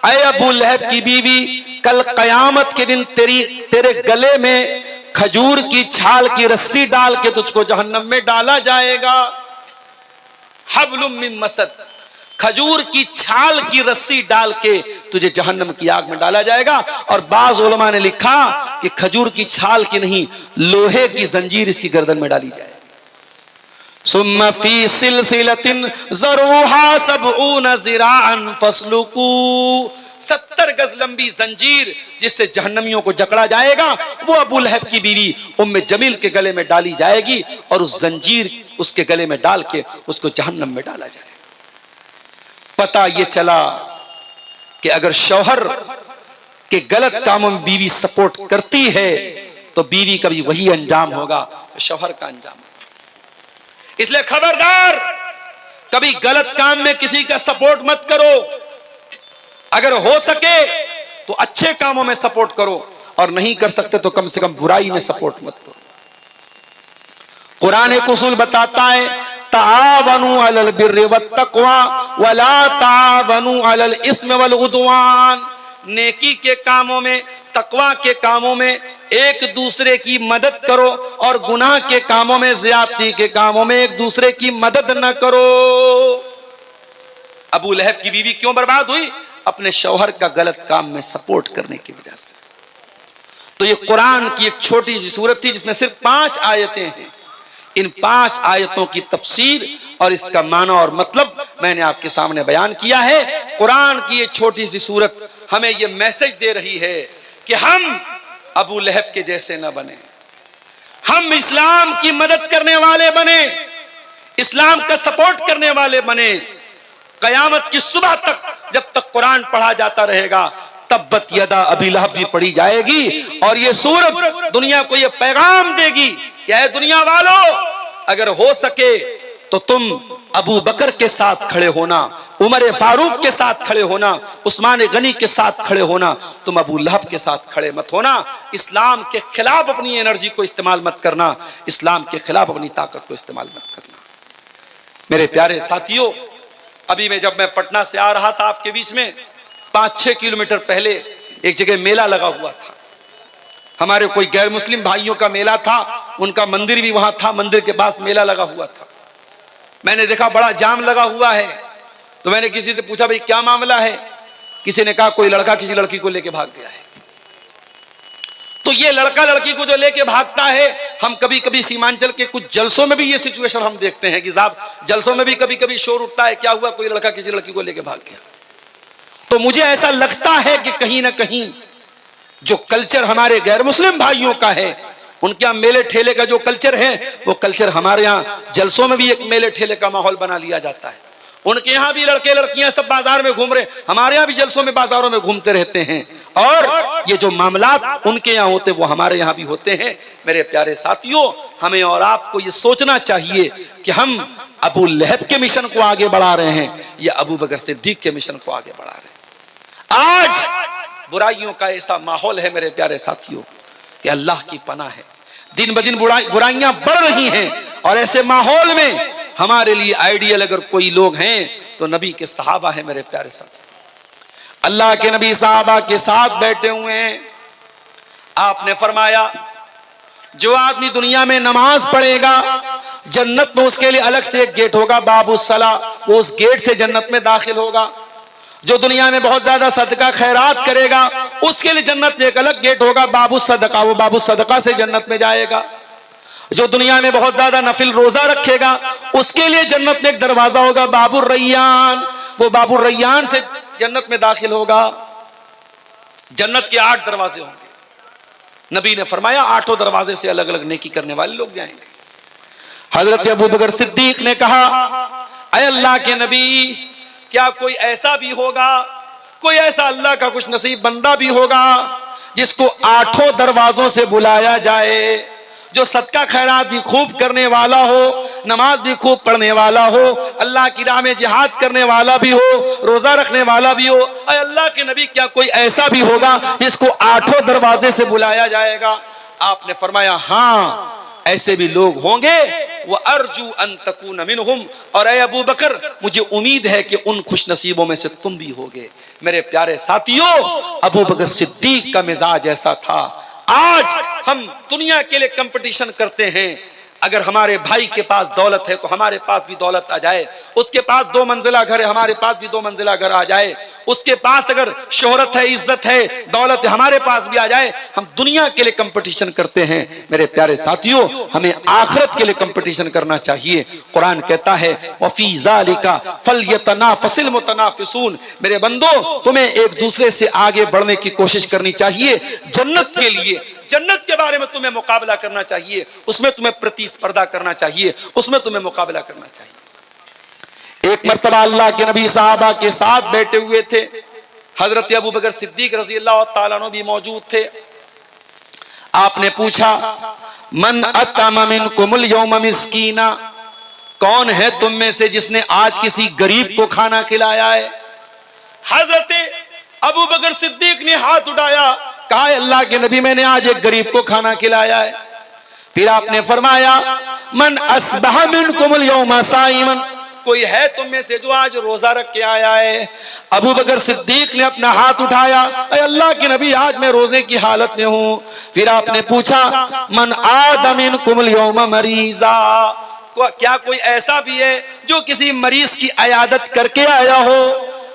ऐ अबू लहब की बीवी, कल कयामत के दिन तेरे गले में खजूर की छाल की रस्सी डाल के तुझको जहन्नम में डाला जाएगा। हब्लुम मिन मसद, खजूर की छाल की रस्सी डाल के तुझे जहन्नम की आग में डाला जाएगा। और बाज उलमा ने लिखा कि खजूर की छाल की नहीं, लोहे की जंजीर इसकी गर्दन में डाली जाए। सुम्मा फी सिलसिलतिन ज़रूहा सबऊना ज़िराअन फस्लुकू, 70 गज लंबी जंजीर जिससे जहन्नमियों को जकड़ा जाएगा, वो अबू लहब की बीवी उम्मे जमील के गले में डाली जाएगी और उस जंजीर उसके गले में डाल के उसको जहन्नम में डाला जाएगा। पता ये चला कि अगर शौहर के गलत कामों में बीवी सपोर्ट करती है तो बीवी का भी वही अंजाम होगा शौहर का अंजाम। इसलिए खबरदार, कभी गलत काम में किसी का सपोर्ट मत करो। अगर हो सके तो अच्छे कामों में सपोर्ट करो और नहीं कर सकते तो कम से कम बुराई में सपोर्ट मत करो। कुरान एक उसूल बताता है, तावनु अलल बिर्रि वत्तक़वा वला तावनु अलल इस्मि वल उद्वान, नेकी के कामों में, तकवा के कामों में एक दूसरे की मदद करो और गुनाह के कामों में, ज़्यादती के कामों में एक दूसरे की मदद न करो। अबू लहब की बीवी क्यों बर्बाद हुई? अपने शौहर का गलत काम में सपोर्ट करने की वजह से। तो ये कुरान की एक छोटी सी सूरत थी जिसमें सिर्फ 5 आयतें हैं। इन 5 आयतों की तफसीर और इसका माना और मतलब मैंने आपके सामने बयान किया है। कुरान की ये छोटी सी सूरत हमें ये मैसेज दे रही है कि हम अबू लहब के जैसे न बने, हम इस्लाम की मदद करने वाले बने, इस्लाम का सपोर्ट करने वाले बने। कयामत की सुबह तक जब तक कुरान पढ़ा जाता रहेगा तब्बत यदा अबी लहब भी पढ़ी जाएगी और ये सूरत दुनिया को ये पैगाम देगी कि ऐ दुनिया वालों, अगर हो सके तो तुम अबू बकर के साथ खड़े होना, उमर फारूक के साथ खड़े होना, उस्मान गनी के साथ खड़े होना, तुम अबू लहब के साथ खड़े मत होना। इस्लाम के खिलाफ अपनी एनर्जी को इस्तेमाल मत करना, इस्लाम के खिलाफ अपनी ताकत को इस्तेमाल मत करना। मेरे प्यारे साथियों, अभी मैं जब मैं पटना से आ रहा था आपके बीच में, 5-6 किलोमीटर पहले एक जगह मेला लगा हुआ था। हमारे कोई गैर मुस्लिम भाइयों का मेला था, उनका मंदिर भी वहां था, मंदिर के पास मेला लगा हुआ था। मैंने देखा बड़ा जाम लगा हुआ है, तो मैंने किसी से पूछा भाई क्या मामला है? किसी ने कहा कोई लड़का किसी लड़की को लेके भाग गया है। तो ये लड़का लड़की को जो लेके भागता है, हम कभी कभी सीमांचल के कुछ जलसों में भी ये सिचुएशन हम देखते हैं कि साहब जलसों में भी कभी कभी शोर उठता है, क्या हुआ कोई लड़का किसी लड़की को लेके भाग गया। तो मुझे ऐसा लगता है कि कहीं ना कहीं जो कल्चर हमारे गैर मुस्लिम भाइयों का है, उनके यहाँ मेले ठेले का जो कल्चर है, वो कल्चर हमारे यहाँ जलसों में भी एक मेले ठेले का माहौल बना लिया जाता है। उनके यहाँ भी लड़के लड़कियां सब बाजार में घूम रहे, हमारे यहाँ भी जलसों में बाजारों में घूमते रहते हैं, और ये जो मामलात उनके यहाँ होते वो हमारे यहाँ भी होते हैं। मेरे प्यारे साथियों, हमें और आपको ये सोचना चाहिए कि हम अबू लहब के मिशन को आगे बढ़ा रहे हैं या अबू बकर सिद्दीक के मिशन को आगे बढ़ा रहे हैं। आज बुराइयों का ऐसा माहौल है मेरे प्यारे साथियों कि अल्लाह की पनाह है, दिन ब दिन बुराइयां बढ़ रही हैं, और ऐसे माहौल में हमारे लिए आइडियल अगर कोई लोग हैं तो नबी के सहाबा हैं। मेरे प्यारे साथियों, अल्लाह के नबी सहाबा के साथ बैठे हुए हैं। आपने फरमाया जो आदमी दुनिया में नमाज पढ़ेगा जन्नत में उसके लिए अलग से एक गेट होगा, बाबू सला, वो उस गेट से जन्नत में दाखिल होगा। जो दुनिया में बहुत ज्यादा सदका खैरात करेगा उसके लिए जन्नत में एक अलग गेट होगा, बाबू सदका, वो बाबू सदका से जन्नत में जाएगा। जो दुनिया में बहुत ज्यादा नफिल रोजा रखेगा उसके लिए जन्नत में एक दरवाजा होगा, बाबू रैयान, वो बाबू रैयान से जन्नत में दाखिल होगा। जन्नत के 8 दरवाजे होंगे। नबी ने फरमाया 8 दरवाजे से अलग अलग नेकी करने वाले लोग जाएंगे। हजरत अबू बकर सिद्दीक ने कहा, ऐ अल्लाह के नबी, क्या कोई ऐसा भी होगा, कोई ऐसा अल्लाह का कुछ नसीब बंदा भी होगा जिसको 8 दरवाजों से बुलाया जाए, जो सदका खैरात भी खूब करने वाला हो, नमाज भी खूब पढ़ने वाला हो, अल्लाह की राह में जिहाद करने वाला भी हो, रोजा रखने वाला भी हो। ऐ अल्लाह के नबी, क्या कोई ऐसा भी होगा जिसको 8 दरवाजे से बुलाया जाएगा? आपने फरमाया हाँ, ऐसे भी लोग होंगे। वो अर्जू अन तकून मिनहुम, और ऐ अबू बकर, मुझे उम्मीद है कि उन खुश नसीबों में से तुम भी होगे। मेरे प्यारे साथियों, अबू बकर सिद्दीक का मिजाज ऐसा था। आज हम दुनिया के लिए कंपटीशन करते हैं। अगर हमारे भाई के पास दौलत है तो हमारे पास भी दौलत आ जाए, उसके पास 2 मंजिला घर है, हमारे पास भी 2 मंजिला घर आ जाए, उसके पास अगर शोहरत है, इज्जत है, दौलत है, हमारे पास भी आ जाए। हम दुनिया के लिए कंपटीशन करते हैं। मेरे प्यारे साथियों, हमें आखिरत के लिए कंपटीशन करना चाहिए। कुरान कहता है वफी ज़ालिका फलयतनाफसिल मुतनाफिसून, मेरे बंदो, तुम्हें एक दूसरे से आगे बढ़ने की कोशिश करनी चाहिए। जन्नत के लिए, जन्नत के बारे में तुम्हें मुकाबला करना चाहिए, उसमें तुम्हें प्रतिस्पर्धा करना चाहिए, उसमें तुम्हें मुकाबला करना चाहिए। एक मर्तबा अल्लाह के नबी साहबा के साथ बैठे हुए थे। हजरत अबू बकर सिद्दीक रजी अल्लाह तआला अन्हु भी मौजूद थे। आपने पूछा, मन अतमा मिनकुमुल यौम मिस्कीना, कौन है तुम में से जिसने आज किसी गरीब को खाना खिलाया है? हजरत अबू बकर सिद्दीक ने हाथ उठाया, कहा अल्लाह के नबी, मैंने आज एक गरीब को खाना खिलाया है। फिर आपने फरमाया मन अस्बह मिनकुमुल यौम साइमन, कोई है तुम में से जो आज रोजा रख के आया है? अबू बकर सिद्दीक ने अपना हाथ उठाया, अल्लाह के नबी, आज मैं रोजे की हालत में हूं। फिर आपने पूछा मन आदा मिनकुमुल यौम मरीजा, क्या कोई ऐसा भी है जो किसी मरीज की अयादत करके आया हो?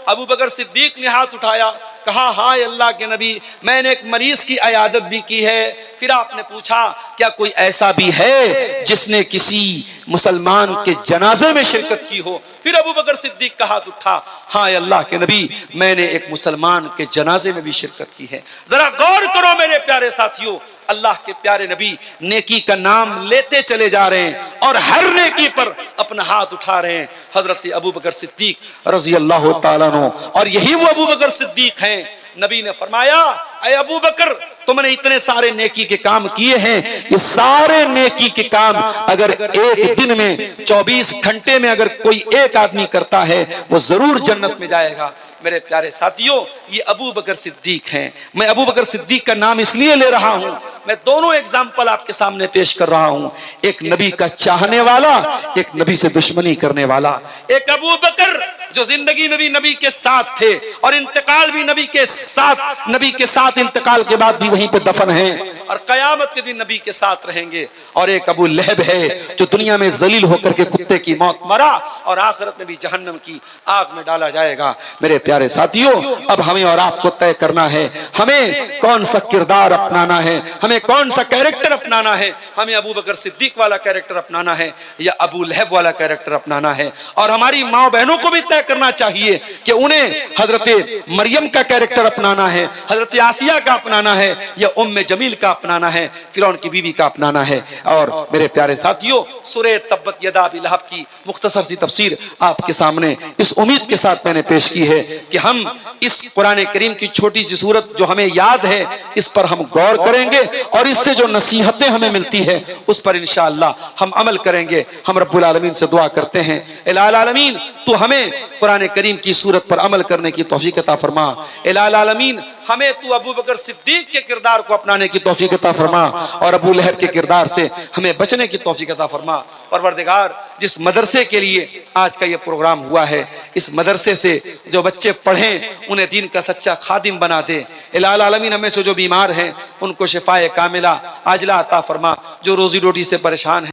अबू बकर सिद्दीक ने हाथ उठाया, कहा हाँ अल्लाह के नबी, मैंने एक मरीज की अयादत भी की है। फिर आपने पूछा क्या कोई ऐसा भी है जिसने किसी मुसलमान के जनाजे में शिरकत की हो? फिर अबू बकर सिद्दीक का हाथ उठा, हाँ अल्लाह के नबी, मैंने एक मुसलमान के जनाजे में भी शिरकत की है। जरा गौर करो मेरे प्यारे साथियों, अल्लाह के प्यारे नबी नेकी का नाम लेते चले जा रहे हैं और हर नेकी पर अपना हाथ उठा रहे हैं। हजरत अबू बकर सिद्दीक रजी अल्लाह तआला अन्हु, और यही वो अबू बकर सिद्दीक हैं। नबी ने फरमाया, ऐ अबू बकर, तुमने इतने सारे नेकी के काम किए हैं, ये सारे नेकी के काम अगर एक दिन में 24 घंटे में अगर कोई एक आदमी करता है वो जरूर जन्नत में जाएगा। मेरे प्यारे साथियों, ये अबू बकर सिद्दीक हैं। मैं अबू बकर सिद्दीक का नाम इसलिए ले रहा हूं, मैं दोनों एग्जाम्पल आपके सामने पेश कर रहा हूं, एक नबी का चाहने वाला, एक नबी से दुश्मनी करने वाला। एक अबू बकर जो जिंदगी में भी नबी के साथ थे और इंतकाल भी नबी के साथ इंतकाल के बाद भी वहीं पे दफन हैं और कयामत के दिन नबी के साथ रहेंगे। और एक अबू लहब है जो दुनिया में जलील होकर के कुत्ते की मौत मरा और आखिरत में भी जहन्नम की आग में डाला जाएगा। मेरे प्यारे साथियों, अब हमें और आपको तय करना है हमें कौन सा किरदार अपनाना है, हमें कौन सा कैरेक्टर अपनाना है। हमें अबू बकर सिद्दीक वाला कैरेक्टर अपनाना है या अबू लहब वाला कैरेक्टर अपनाना है। और हमारी माँ बहनों को भी तय तय करना चाहिए कि उन्हें हजरत मरियम का कैरेक्टर अपनाना है, हजरत आसिया का अपनाना है, या उम्मे जमील का अपनाना है, फिरौन की बीवी का अपनाना है। और मेरे प्यारे साथियों, सूरह तब्बत यदा अबी लहब की मुख्तसर सी तफसीर आपके सामने इस उम्मीद के साथ मैंने पेश की है कि हम इस कुरान करीम की छोटी सी सूरत जो हमें याद है, इस पर हम गौर करेंगे और इससे जो नसीहतें हमें मिलती है उस पर इंशाअल्लाह हम अमल करेंगे। हम रब्बुल आलमीन से दुआ करते हैं, इलाही आलमीन तू हमें कुरान करीम की सूरत पर अमल करने की तौफीक अता फरमा। इलाही आलमीन हमें तू अबू बकर सिद्दीक के किरदार को अपनाने की तौफीक अता फरमा और अबू लहब के किरदार से हमें बचने की तौफीक अता फरमा। परवरदिगार, जिस मदरसे के लिए आज का ये प्रोग्राम हुआ है, इस मदरसे से जो बच्चे पढ़ें उन्हें दीन का सच्चा खादिम बना दे। इलाही आलमीन हमें से जो बीमार हैं उनको शिफाए कामिला आजिला अता फरमा, जो रोजी रोटी से परेशान है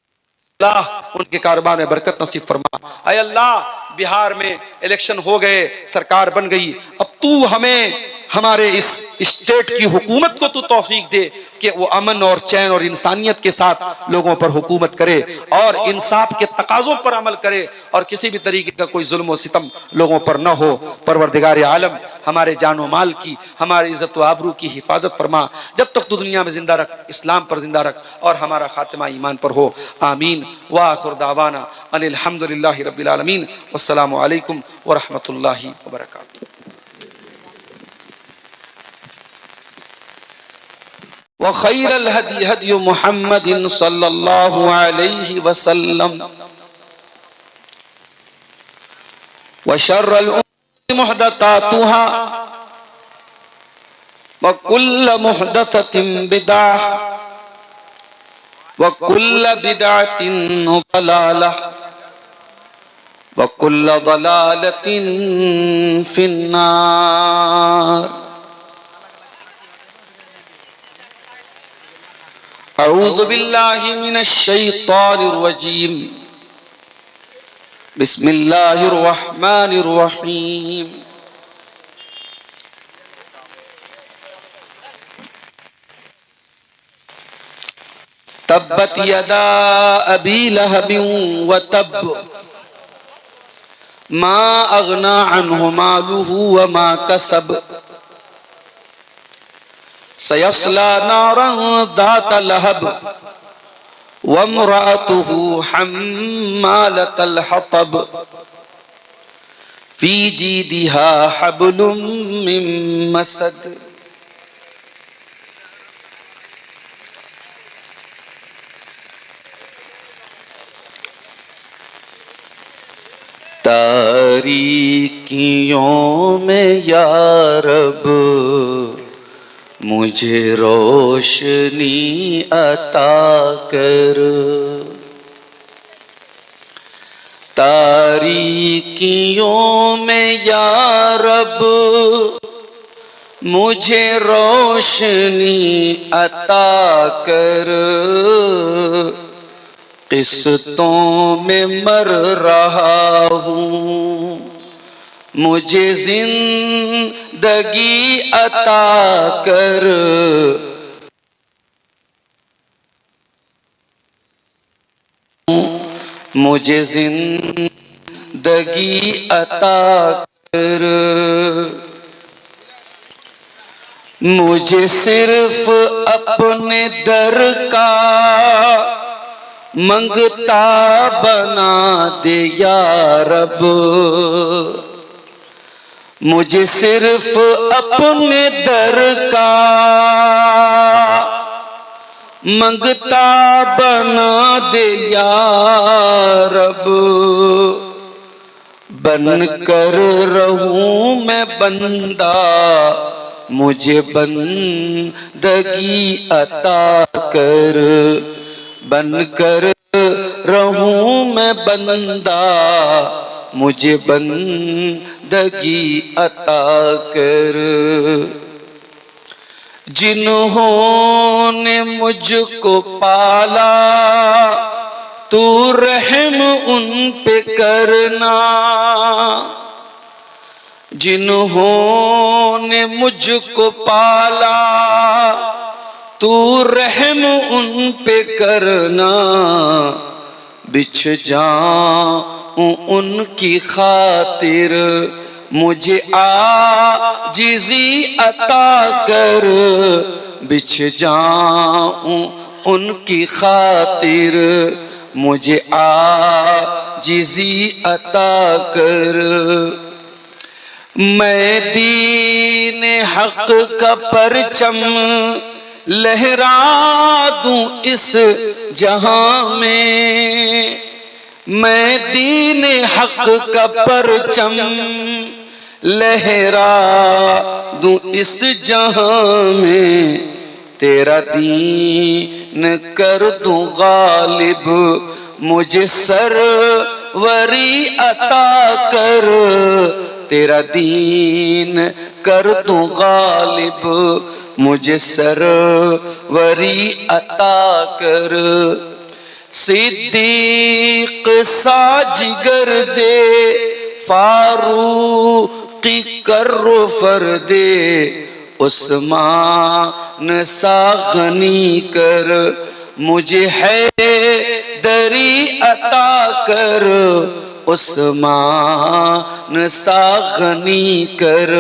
अल्लाह उनके कारोबार में बरकत नसीब फरमा। अय अल्लाह, बिहार में इलेक्शन हो गए, सरकार बन गई, अब तू हमें हमारे इस स्टेट की हुकूमत को तू तौफीक दे कि वो अमन और चैन और इंसानियत के साथ लोगों पर हुकूमत करे और इंसाफ के तकाजों पर अमल करे और किसी भी तरीके का कोई जुल्म और सितम लोगों पर न हो। परवरदिगार आलम, हमारे जानो माल की, हमारी इज्जत व आबरू की हिफाजत फरमा। जब तक तू दुनिया में जिंदा रख, इस्लाम पर जिंदा रख और हमारा खातिमा ईमान पर हो। आमीन। व आखिर दावाना अनिल हम्दुलिल्लाहि रब्बिल आलमीन। वस्सलामु अलैकुम व रहमतुल्लाहि व बरकातुहू। व खैरल हदी हदी मुहम्मदिन सल्लल्लाहु अलैहि वसल्लम व शर्रल उमूरि मुहदसातुहा व कुल्ल मुहदसतिन बिदअह व कुल्ल बिदअतिन दलालह व कुल्ल दलालतिन फिन्नार। अऊज़ु बिल्लाहि मिनश शैतानिर रजीम। बिस्मिल्लाहिर रहमानिर रहीम। तब्बत यदा अबी लहबिन व तब मा अगना अन्हु मालुहु व मा कसब सयस्ला नारन दात लहब वम्रातुहु हम्मालतल हतब फी जीदिहा हब्लुम मिन मसद। तारीकियों में या रब मुझे रोशनी अता कर, तारीकियों में या रब मुझे रोशनी अता कर। किस्तों में मर रहा हूँ, मुझे जिंदगी अता कर। मुझे जिंदगी अता कर। मुझे सिर्फ अपने दर का मंगता बना दे या रब। मुझे सिर्फ अपने दर का मंगता बना दे या रब। बन कर रहूं मैं बंदा, मुझे बंदगी अता कर। बन कर रहूं मैं बंदा, मुझे बंदगी अता कर। जिन्होंने मुझको पाला तू रहम उन पे करना। जिन्होंने मुझको पाला तू रहम उन पे करना। बिछ जाऊं उनकी खातिर, मुझे आजिज़ी अता कर। बिछ जाऊं उनकी खातिर, मुझे आजिज़ी अता कर। मैं दीन हक का परचम लहरा दूं इस जहां में। मैं दीन हक का परचम लहरा दूं इस जहां में। तेरा दीन कर दूं गालिब, मुझे सरवरी अता कर। तेरा दीन कर दूं गालिब, मुझे सरवरी अता कर। सिद्दीक सा जिगर दे, फारूकी कर्रो फरदे। उस्मान सा गनी कर, मुझे है दरी अता कर। उस्मान सा गनी कर,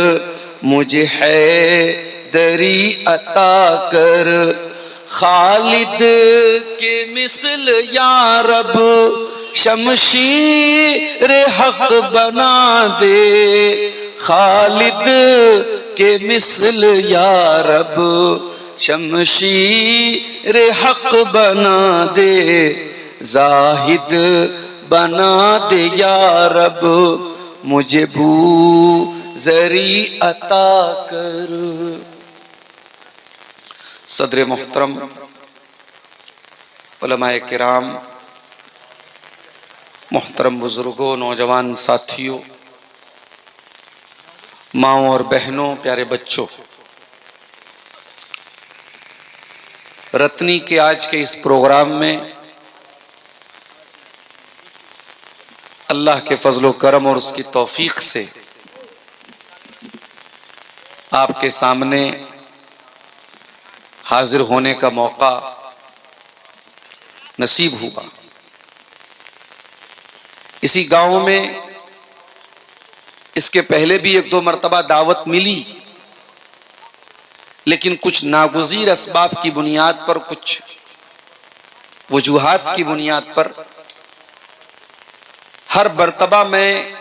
मुझे है दरी अता कर। खालिद के मिसल या रब, शमशीर हक बना दे। खालिद के मिसल या रब, शमशीर हक बना दे। जाहिद बना दे या रब, मुझे बू जरी अता कर। सदर मोहतरम, उलमाए किराम, मोहतरम बुजुर्गों, नौजवान साथियों, माओं और बहनों, प्यारे बच्चों, रत्नी के आज के इस प्रोग्राम में अल्लाह के फजलो करम और उसकी तौफीक से आपके सामने हाजिर होने का मौका नसीब हुआ। इसी गांव में इसके पहले भी एक दो मर्तबा दावत मिली, लेकिन कुछ नागुज़ीर असबाब की बुनियाद पर, कुछ वजूहात की बुनियाद पर हर मर्तबा मैं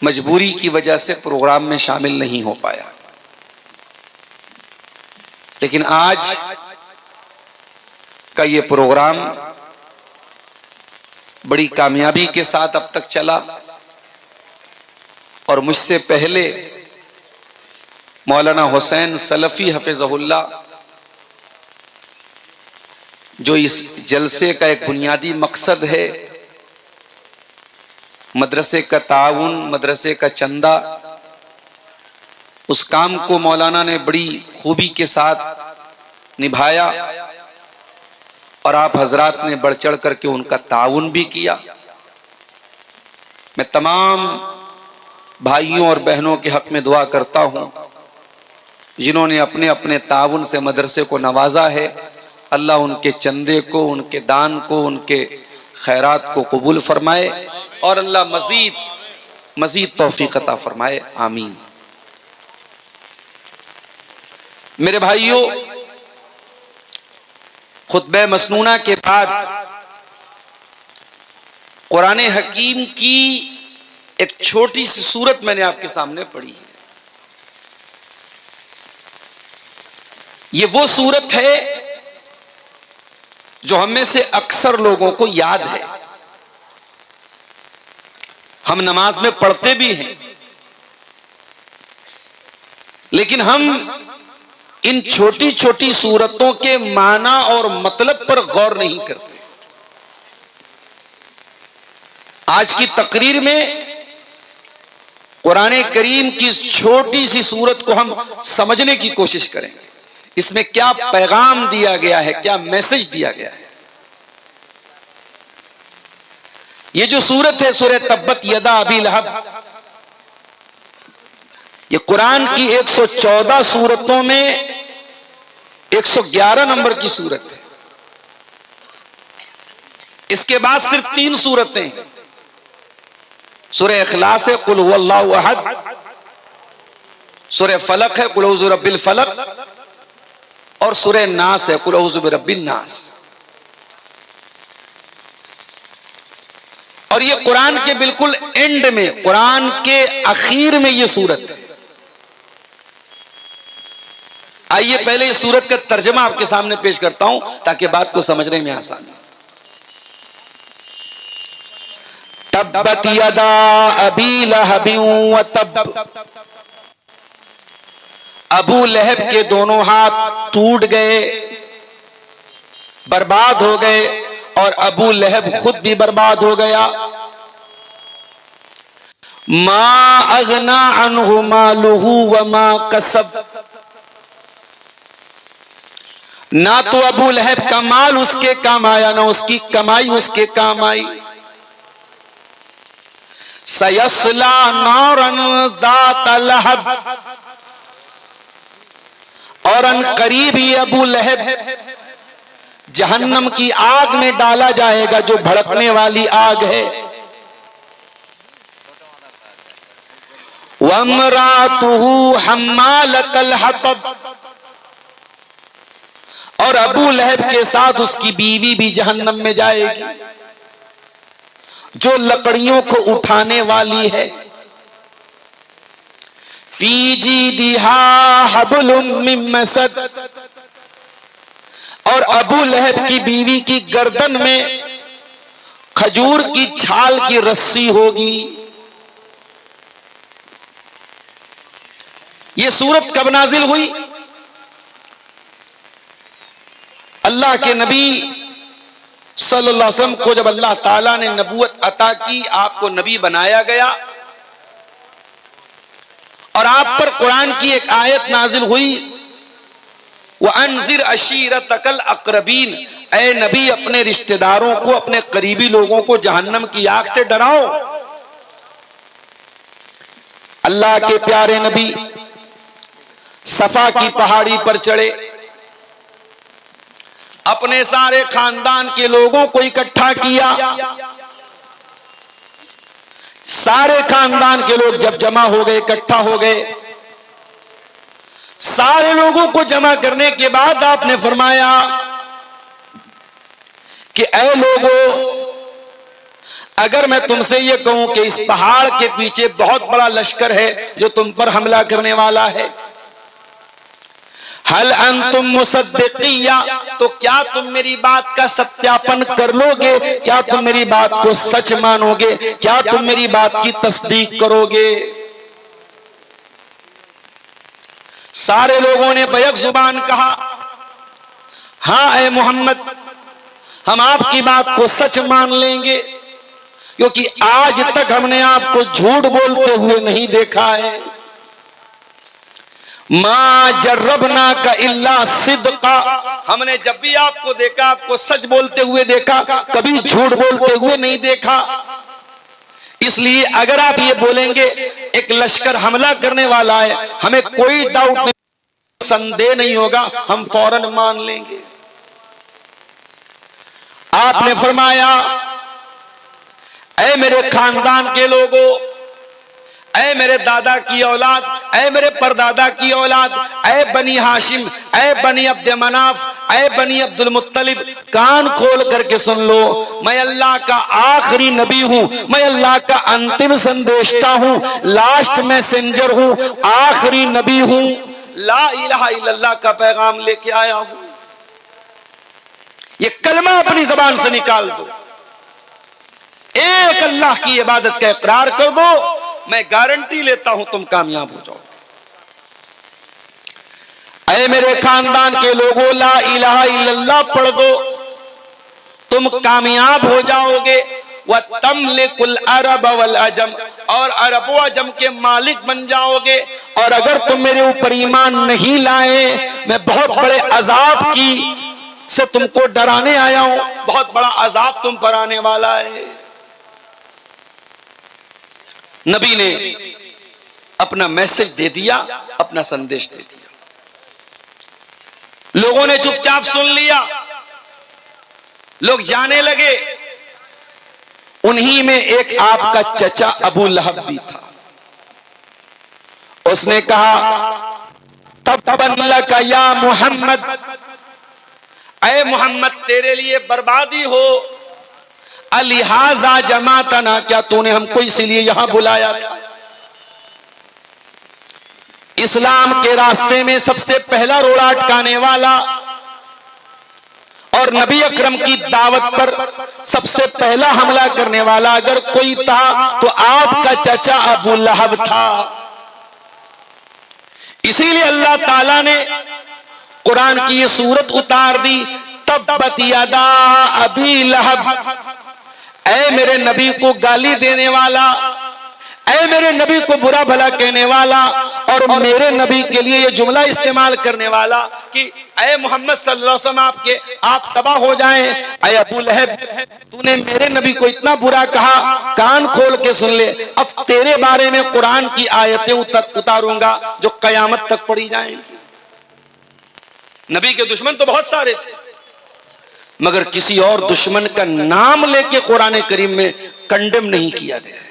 मजबूरी की वजह से प्रोग्राम में शामिल नहीं हो पाया। लेकिन आज का ये प्रोग्राम बड़ी कामयाबी के साथ अब तक चला और मुझसे पहले मौलाना हुसैन सलफी हफिज़हुल्लाह, जो इस जलसे का एक बुनियादी मकसद है, मदरसे का ताउन, मदरसे का चंदा, उस काम को मौलाना ने बड़ी खूबी के साथ निभाया और आप हजरात ने बढ़ चढ़ करके उनका ताउन भी किया। मैं तमाम भाइयों और बहनों के हक में दुआ करता हूं जिन्होंने अपने अपने ताउन से मदरसे को नवाजा है। अल्लाह उनके चंदे को, उनके दान को, उनके खैरात को कबूल फरमाए और अल्लाह मजीद तौफीक अता फरमाए। आमीन। मेरे भाइयों, खुतबे मसनूना के बाद कुरान हकीम की एक छोटी सी सूरत मैंने आपके सामने पढ़ी है। ये वो सूरत है जो हम में से अक्सर लोगों को याद है, हम नमाज में पढ़ते भी हैं, लेकिन हम इन छोटी छोटी सूरतों के माना और मतलब पर गौर नहीं करते। आज की तकरीर में कुरान करीम की छोटी सी सूरत को हम समझने की कोशिश करेंगे। इसमें क्या पैगाम दिया गया है, क्या मैसेज दिया गया है। ये जो सूरत है सूरह तब्बत यदा अबी लहब, ये कुरान की 114 सूरतों में 111 नंबर की सूरत है। इसके बाद सिर्फ 3 सूरतें, सूरह इखलास है कुल हुवल्लाहु अहद, सूरह फलक है कुल औज़ु बिरब्बिल फलक, और सूरह नास है कुल औज़ु बिरब्बिन नास। और ये कुरान के बिल्कुल एंड में, कुरान के आखिर में ये सूरत है। आइए पहले इस सूरत का तर्जमा आपके सामने पेश करता हूं ताकि बात को समझने में आसानी। तब्बत यदा अबी लहबिन व तब, अबू लहब के दोनों हाथ टूट गए, बर्बाद हो गए, और अबू लहब खुद भी बर्बाद हो गया। मा अगना अन्हु मालुहु व मा कसब, ना तो अबू लहब का माल उसके काम आया, ना उसकी कमाई उसके काम आई। सयस्ला नारन दात लहब, और अन करीब ही अबू लहब जहन्नम की आग में डाला जाएगा जो भड़कने वाली आग है। वमरातुहु हम्मालतल हतब, और अबू लहब के साथ उसकी बीवी भी जहन्नम में जाएगी जो लकड़ियों को उठाने वाली है। फी जीदिहा हब्लुम मिन मसद, और अबू लहब की बीवी की गर्दन में खजूर की छाल की रस्सी होगी। ये सूरत कब नाजिल हुई? अल्लाह के नबी सल्लल्लाहु अलैहि वसल्लम को जब अल्लाह ताला ने नबूवत अता की, आपको नबी बनाया गया, और आप पर कुरान की एक आयत नाजिल हुई, व अनज़िर अशीरतकल अक़रबीन, ऐ नबी अपने रिश्तेदारों को, अपने करीबी लोगों को जहन्नम की आग से डराओ। अल्लाह के प्यारे नबी सफा की पहाड़ी पर चढ़े, अपने सारे खानदान के लोगों को इकट्ठा किया। सारे खानदान के लोग जब जमा हो गए, इकट्ठा हो गए, सारे लोगों को जमा करने के बाद आपने फरमाया कि ऐ लोगों, अगर मैं तुमसे ये कहूं कि इस पहाड़ के पीछे बहुत बड़ा लश्कर है जो तुम पर हमला करने वाला है, हल अंतुम मुसद्दिक़िया, तो क्या तुम मेरी बात का सत्यापन कर लोगे? क्या तुम मेरी बात को सच मानोगे? क्या तुम मेरी बात की तस्दीक करोगे? सारे लोगों ने बैक जुबान कहा, हाँ ऐ मोहम्मद, हम आपकी बात को सच मान लेंगे, क्योंकि आज तक हमने आपको झूठ बोलते हुए नहीं देखा है। मा जर्रबना का इल्ला सिद्का, हमने जब भी आपको देखा, आपको सच बोलते हुए देखा, कभी झूठ बोलते हुए नहीं देखा। इसलिए अगर आप ये बोलेंगे एक लश्कर हमला करने वाला है, हमें कोई डाउट नहीं, संदेह नहीं होगा, हम फौरन मान लेंगे। आपने फरमाया, ऐ मेरे खानदान के लोगों, ऐ मेरे दादा की औलाद, ऐ मेरे परदादा की औलाद, ऐ बनी हाशिम, ऐ बनी अब्द मनाफ, ऐ बनी अब्दुल मुत्तलिब, कान खोल करके सुन लो, मैं अल्लाह का आखिरी नबी हूं, मैं अल्लाह का अंतिम संदेशता हूं, लास्ट मैसेंजर हूं, आखिरी नबी हूं, ला इलाहा इल्लल्लाह का पैगाम लेके आया हूं। ये कलमा अपनी जबान से निकाल दो, एक अल्लाह की इबादत का इकरार कर दो, मैं गारंटी लेता हूं तुम कामयाब हो जाओ। ऐ मेरे खानदान के लोगों, ला इलाहा इल्लल्लाह पढ़ दो, तुम कामयाब हो जाओगे। व तमलिकुल अरब वल अजम, और अरब व अजम के मालिक बन जाओगे। और अगर तुम मेरे ऊपर ईमान नहीं लाए, मैं बहुत बड़े अजाब की से तुमको डराने आया हूं, बहुत बड़ा अजाब तुम पर आने वाला है। नबी ने अपना मैसेज दे दिया, अपना संदेश दे दिया, लोगों ने चुपचाप सुन लिया। लोग जाने लगे उन्हीं में एक आपका चचा अबू लहब भी था। उसने कहा तब्बन लका या मोहम्मद, ऐ मोहम्मद तेरे लिए बर्बादी हो, अलिहाजा जमातना, क्या तूने हमको इसीलिए यहां बुलाया था? इस्लाम के रास्ते में सबसे पहला रोड़ा अटकाने वाला और नबी अकरम की दावत पर सबसे पहला हमला करने वाला अगर कोई था तो आपका चचा अबू लहब था। इसीलिए अल्लाह ताला ने कुरान की ये सूरत उतार दी, तब्बत यदा अबी लहब, ऐ मेरे नबी को गाली देने वाला, ऐ मेरे नबी को बुरा भला कहने वाला और मेरे नबी के लिए ये जुमला इस्तेमाल करने वाला कि ऐ मोहम्मद सल्लल्लाहु अलैहि वसल्लम आप तबाह हो जाएं, ऐ अबू लहब तूने मेरे नबी को इतना बुरा कहा, कान खोल के सुन ले, अब तेरे बारे में कुरान की आयतें उतारूंगा जो कयामत तक पढ़ी जाएंगी। नबी के दुश्मन तो बहुत सारे थे, मगर किसी और दुश्मन का नाम लेके कुरान करीम में कंडेम नहीं किया गया है।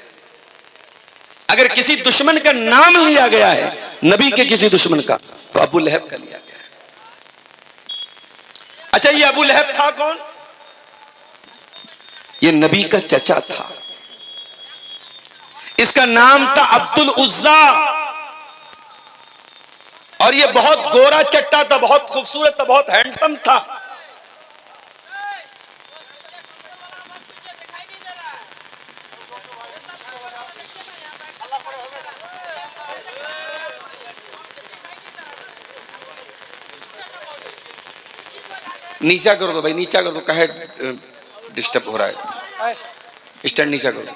अगर किसी दुश्मन का नाम लिया गया है नबी के किसी दुश्मन का, तो अबू लहब का लिया गया है। अच्छा, ये अबू लहब था कौन? ये नबी का चचा था। इसका नाम था अब्दुल उज्जा और ये बहुत गोरा चट्टा था, बहुत खूबसूरत था, बहुत हैंडसम था। नीचा कर दो भाई, नीचा कर दो, कहे डिस्टर्ब हो रहा है, स्टैंड नीचा कर दो।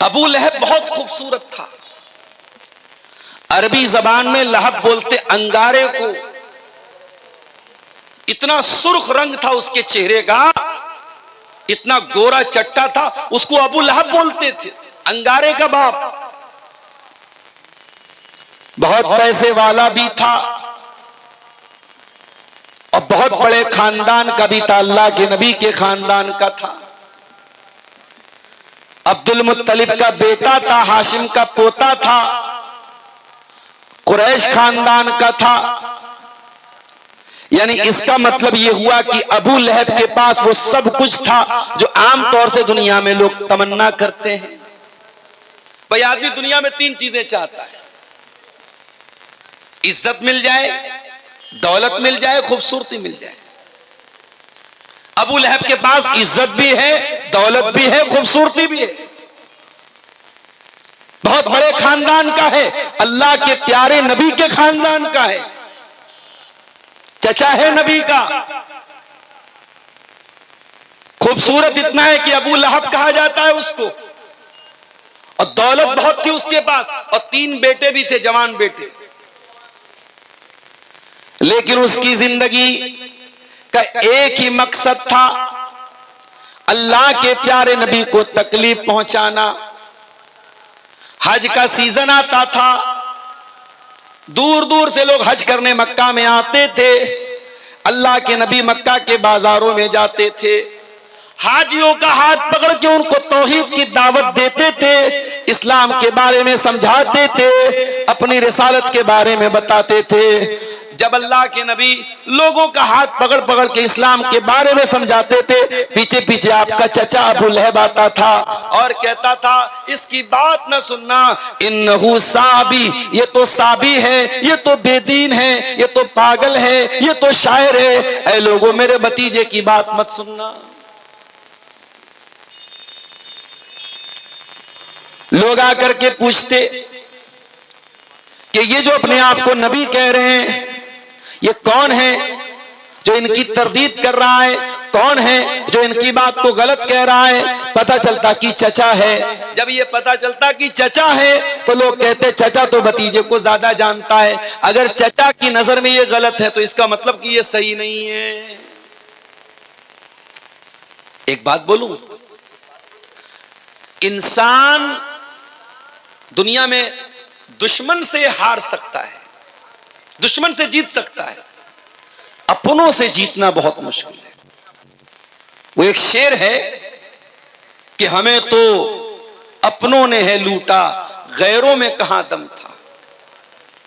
अबू लहब बहुत खूबसूरत था। अरबी जबान में लहब बोलते अंगारे को। इतना सुर्ख रंग था उसके चेहरे का, इतना गोरा चट्टा था, उसको अबू लहब बोलते थे, अंगारे का बाप। बहुत पैसे वाला भी था और बहुत बड़े खानदान का भी था, अल्लाह के नबी के खानदान का था। अब्दुल मुत्तलिब का बेटा था, हाशिम का पोता था, कुरैश खानदान का था। यानी इसका मतलब यह हुआ कि अबू लहब के पास वो सब कुछ था जो आम तौर से दुनिया में लोग तमन्ना करते हैं। भाई आदमी दुनिया में तीन चीजें चाहता है, इज्जत मिल जाए, दौलत मिल जाए, खूबसूरती मिल जाए। अबू लहब के पास इज्जत भी है, दौलत भी है, खूबसूरती भी है, बहुत बड़े खानदान का है, अल्लाह के प्यारे नबी के खानदान का है, चचा है नबी का। खूबसूरत इतना है कि अबू लहब कहा जाता है उसको, और दौलत बहुत थी उसके पास, और 3 बेटे भी थे, जवान बेटे। लेकिन उसकी जिंदगी का एक ही मकसद था, अल्लाह के प्यारे नबी को तकलीफ पहुंचाना। हज का सीजन आता था, दूर दूर से लोग हज करने मक्का में आते थे। अल्लाह के नबी मक्का के बाजारों में जाते थे, हाजियों का हाथ पकड़ के उनको तौहीद की दावत देते थे, इस्लाम के बारे में समझाते थे, अपनी रिसालत के बारे में बताते थे। जब अल्लाह के नबी लोगों का हाथ पकड़ पकड़ के इस्लाम के बारे में समझाते थे, पीछे पीछे आपका चचा अबू लहब आता था और कहता था इसकी बात न सुनना, इन्नहु साबी, ये तो साबी है, ये तो बेदीन है, ये तो पागल है, ये तो शायर है, ऐ लोगों मेरे भतीजे की बात मत सुनना। लोग आकर के पूछते कि ये जो अपने आप को नबी कह रहे हैं, ये कौन है जो इनकी तरदीद कर रहा है, कौन है जो इनकी बात को गलत कह रहा है? पता चलता कि चचा है। जब ये पता चलता कि चचा है तो लोग कहते चचा तो भतीजे को ज्यादा जानता है, अगर चचा की नजर में ये गलत है तो इसका मतलब कि ये सही नहीं है। एक बात बोलूं, इंसान दुनिया में दुश्मन से हार सकता है, दुश्मन से जीत सकता है, अपनों से जीतना बहुत मुश्किल है। वो एक शेर है कि हमें तो अपनों ने है लूटा, गैरों में कहां दम था,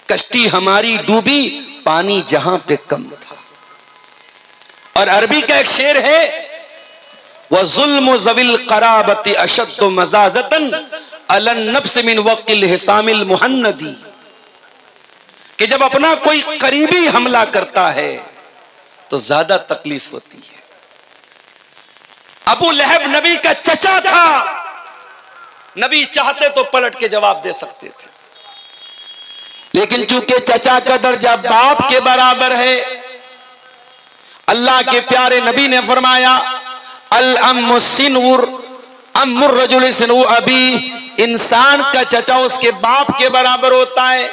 कश्ती हमारी डूबी, पानी जहां पे कम था। और अरबी का एक शेर है, वह जुल्म ज़विल क़राबति अशद्दु मज़ाज़तन अलन नफ्स मिन वक़्तिल हिसामिल मुहन्नदी, कि जब अपना कोई करीबी हमला करता है तो ज्यादा तकलीफ होती है। अबू लहब नबी का चचा था, नबी चाहते तो पलट के जवाब दे सकते थे, लेकिन चूंकि चचा का दर्जा बाप के बराबर है, अल्लाह के प्यारे नबी ने फरमाया अल अम्मु सिनउर अम्मुर रजुल सिनउ अबी, इंसान का चचा उसके बाप के बराबर होता है।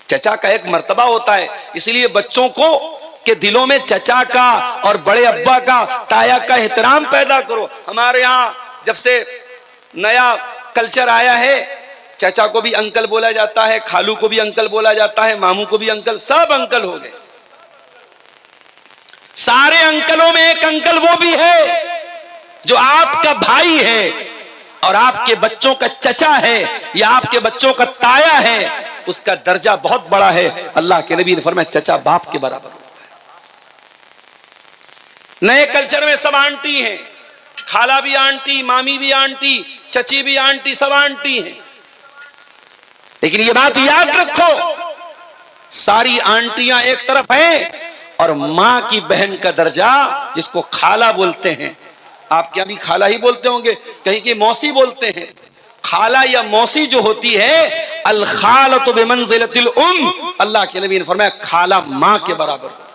चचा का एक मर्तबा होता है, इसलिए बच्चों को के दिलों में चचा का और बड़े अब्बा का, ताया का एहतराम पैदा करो। हमारे यहाँ जब से नया कल्चर आया है, चचा को भी अंकल बोला जाता है, खालू को भी अंकल बोला जाता है, मामू को भी अंकल, सब अंकल हो गए। सारे अंकलों में एक अंकल वो भी है जो आपका भाई है और आपके बच्चों का चचा है या आपके बच्चों का ताया है, उसका दर्जा बहुत बड़ा है। अल्लाह के नबी ने फरमाया चचा बाप के बराबर होता है। नए कल्चर में सब आंटी हैं, खाला भी आंटी, मामी भी आंटी, चची भी आंटी, सब आंटी हैं। लेकिन ये बात याद रखो, सारी आंटियां एक तरफ हैं और मां की बहन का दर्जा, जिसको खाला बोलते हैं, आप क्या भी खाला ही बोलते होंगे, कहीं की मौसी बोलते हैं। खाला या मौसी जो होती है, अल खालतु बिमंजिलतिल उम, अल्लाह के नबी ने फरमाया खाला मां के बराबर होती है।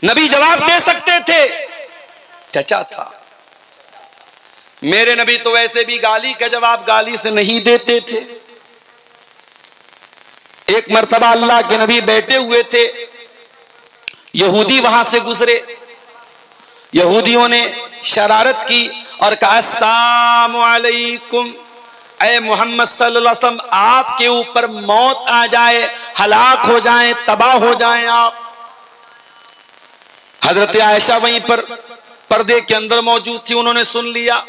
नबी जवाब दे सकते थे, चचा था। मेरे नबी तो वैसे भी गाली का जवाब गाली से नहीं देते थे। एक मर्तबा अल्लाह के नबी बैठे हुए थे, यहूदी वहां से गुजरे, यहूदियों ने शरारत की और कहा अस्सलामु अलैकुम, ऐ मोहम्मद सल्लल्लाहु अलैहि वसल्लम आपके ऊपर मौत आ जाए, हलाक हो जाएं, तबाह हो जाएं आप। हजरत आयशा वहीं पर पर्दे के अंदर मौजूद थी, उन्होंने सुन लिया।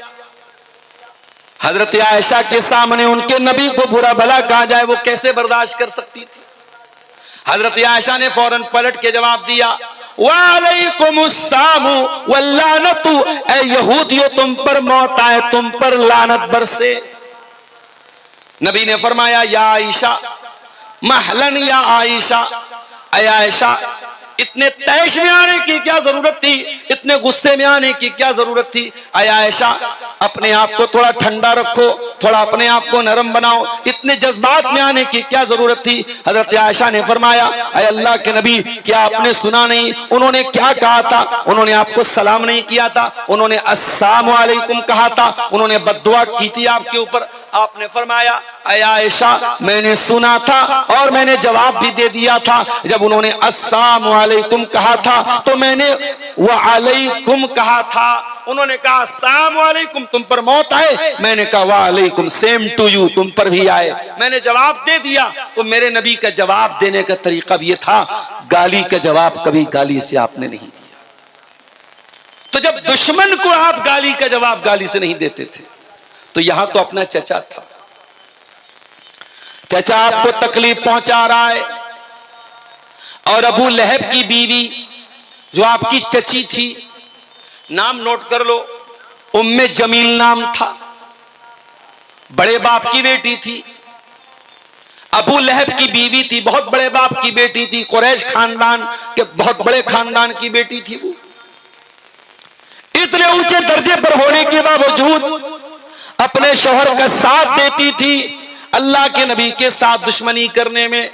हजरत आयशा के सामने उनके नबी को बुरा भला कहा जाए, वो कैसे बर्दाश्त कर सकती थी। हजरत आयशा ने फौरन पलट के जवाब दिया वालेकुमुस्सलामु वल्लानतु, ऐ यहूदियों तुम पर मौत आए, तुम पर लानत बरसे। नबी ने फरमाया या आयशा महलन या आयशा, ऐ आयशा इतने तैश में आने की क्या जरूरत थी, इतने गुस्से में आने की क्या जरूरत थी। ऐ आयशा अपने आप को थोड़ा ठंडा रखो, थोड़ा अपने आप को नरम बनाओ, इतने जज्बात में आने की क्या जरूरत थी। हजरत आयशा ने फरमाया ऐ अल्लाह के नबी क्या आपने सुना नहीं उन्होंने क्या कहा था, उन्होंने आपको सलाम नहीं किया था, उन्होंने अस्सलामु अलैकुम कहा था, उन्होंने बद्दुआ की थी आपके ऊपर। आपने फरमाया ऐ आयशा मैंने सुना था और मैंने जवाब भी दे दिया था। जब उन्होंने अस्सलामु अलैकुम कहा था तो मैंने व अलैकुम कहा था। उन्होंने कहा अस्सलामु अलैकुम तुम पर मौत आए, मैंने कहा व अलैकुम सेम टू यू तुम पर भी आए, मैंने जवाब दे दिया। तो मेरे नबी का जवाब देने का तरीका भी ये था, गाली का जवाब कभी गाली से आपने नहीं दिया। तो जब दुश्मन को आप गाली का जवाब गाली से नहीं देते थे, तो यहां तो अपना चचा था, चचा आपको तकलीफ पहुंचा रहा है। और अबू लहब की बीवी जो आपकी चची थी, नाम नोट कर लो, उम्मे जमील नाम था, बड़े बाप की बेटी थी। अबू लहब की बीवी थी, बहुत बड़े बाप की बेटी थी, कुरैश खानदान के बहुत बड़े खानदान की बेटी थी। वो इतने ऊंचे दर्जे पर होने के बावजूद अपने शौहर का साथ देती थी अल्लाह के नबी के साथ दुश्मनी करने में।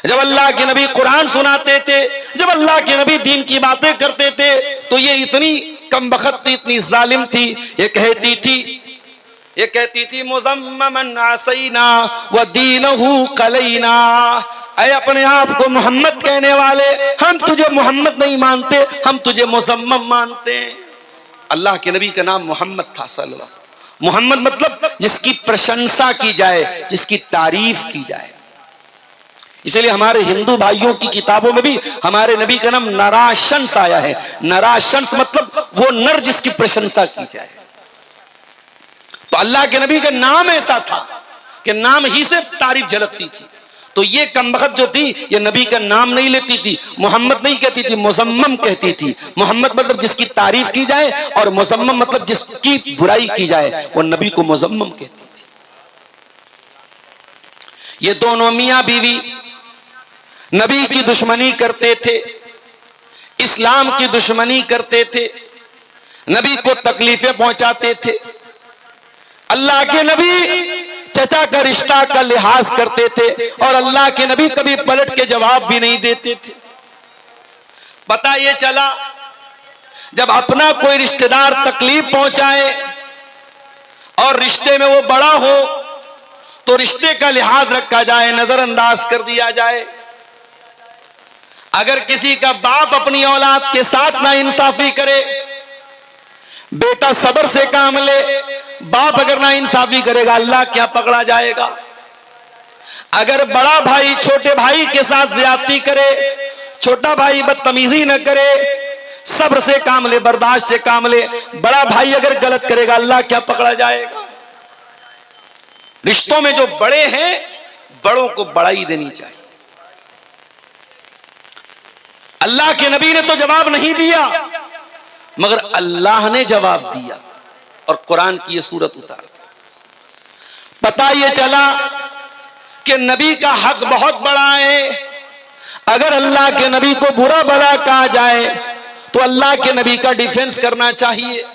जब अल्लाह के नबी कुरान सुनाते थे, जब अल्लाह के नबी दीन की बातें करते थे, तो ये इतनी कमबख्त थी, इतनी जालिम थी, ये कहती थी मुज़म्ममन आसैना व दीनहु कलैना, ऐ अपने आप को मोहम्मद कहने वाले, हम तुझे मोहम्मद नहीं मानते, हम तुझे मुज़म्मम मानते हैं। अल्लाह के नबी का नाम मोहम्मद था सल्लल्लाहु अलैहि वसल्लम। मोहम्मद मतलब जिसकी प्रशंसा की जाए, जिसकी तारीफ की जाए। इसलिए हमारे हिंदू भाइयों की किताबों में भी हमारे नबी का नाम नराशंस आया है। नराशंस मतलब वो नर जिसकी प्रशंसा की जाए। तो अल्लाह के नबी का नाम ऐसा था कि नाम ही से तारीफ झलकती थी। तो ये कमबख्त जो थी ये नबी का नाम नहीं लेती थी, मोहम्मद नहीं कहती थी, मुजम्मम कहती थी। मोहम्मद मतलब जिसकी तारीफ की जाए और मुजम्मम मतलब जिसकी बुराई की जाए, वो नबी को मुजम्मम कहती थी। ये दोनों मियां बीवी नबी की दुश्मनी करते थे, इस्लाम की दुश्मनी करते थे, नबी को तकलीफें पहुंचाते थे। अल्लाह के नबी चचा का रिश्ता का लिहाज करते थे और अल्लाह के नबी कभी पलट के जवाब भी नहीं देते थे। पता ये चला जब अपना कोई रिश्तेदार तकलीफ पहुंचाए और रिश्ते में वो बड़ा हो तो रिश्ते का लिहाज रखा जाए, नजरअंदाज कर दिया जाए। अगर किसी का बाप अपनी औलाद के साथ नाइंसाफी करे, बेटा सब्र से काम ले। बाप अगर नाइंसाफी करेगा अल्लाह क्या पकड़ा जाएगा। अगर बड़ा भाई छोटे भाई के साथ ज्यादती करे, छोटा भाई बदतमीजी न करे, सब्र से काम ले, बर्दाश्त से काम ले। बड़ा भाई अगर गलत करेगा अल्लाह क्या पकड़ा जाएगा। रिश्तों में जो बड़े हैं बड़ों को बड़ाई देनी चाहिए। अल्लाह के नबी ने तो जवाब नहीं दिया मगर अल्लाह ने जवाब दिया और कुरान की यह सूरत उतार दी। पता यह चला कि नबी का हक बहुत बड़ा है। अगर अल्लाह के नबी को बुरा भला कहा जाए तो अल्लाह के नबी का डिफेंस करना चाहिए।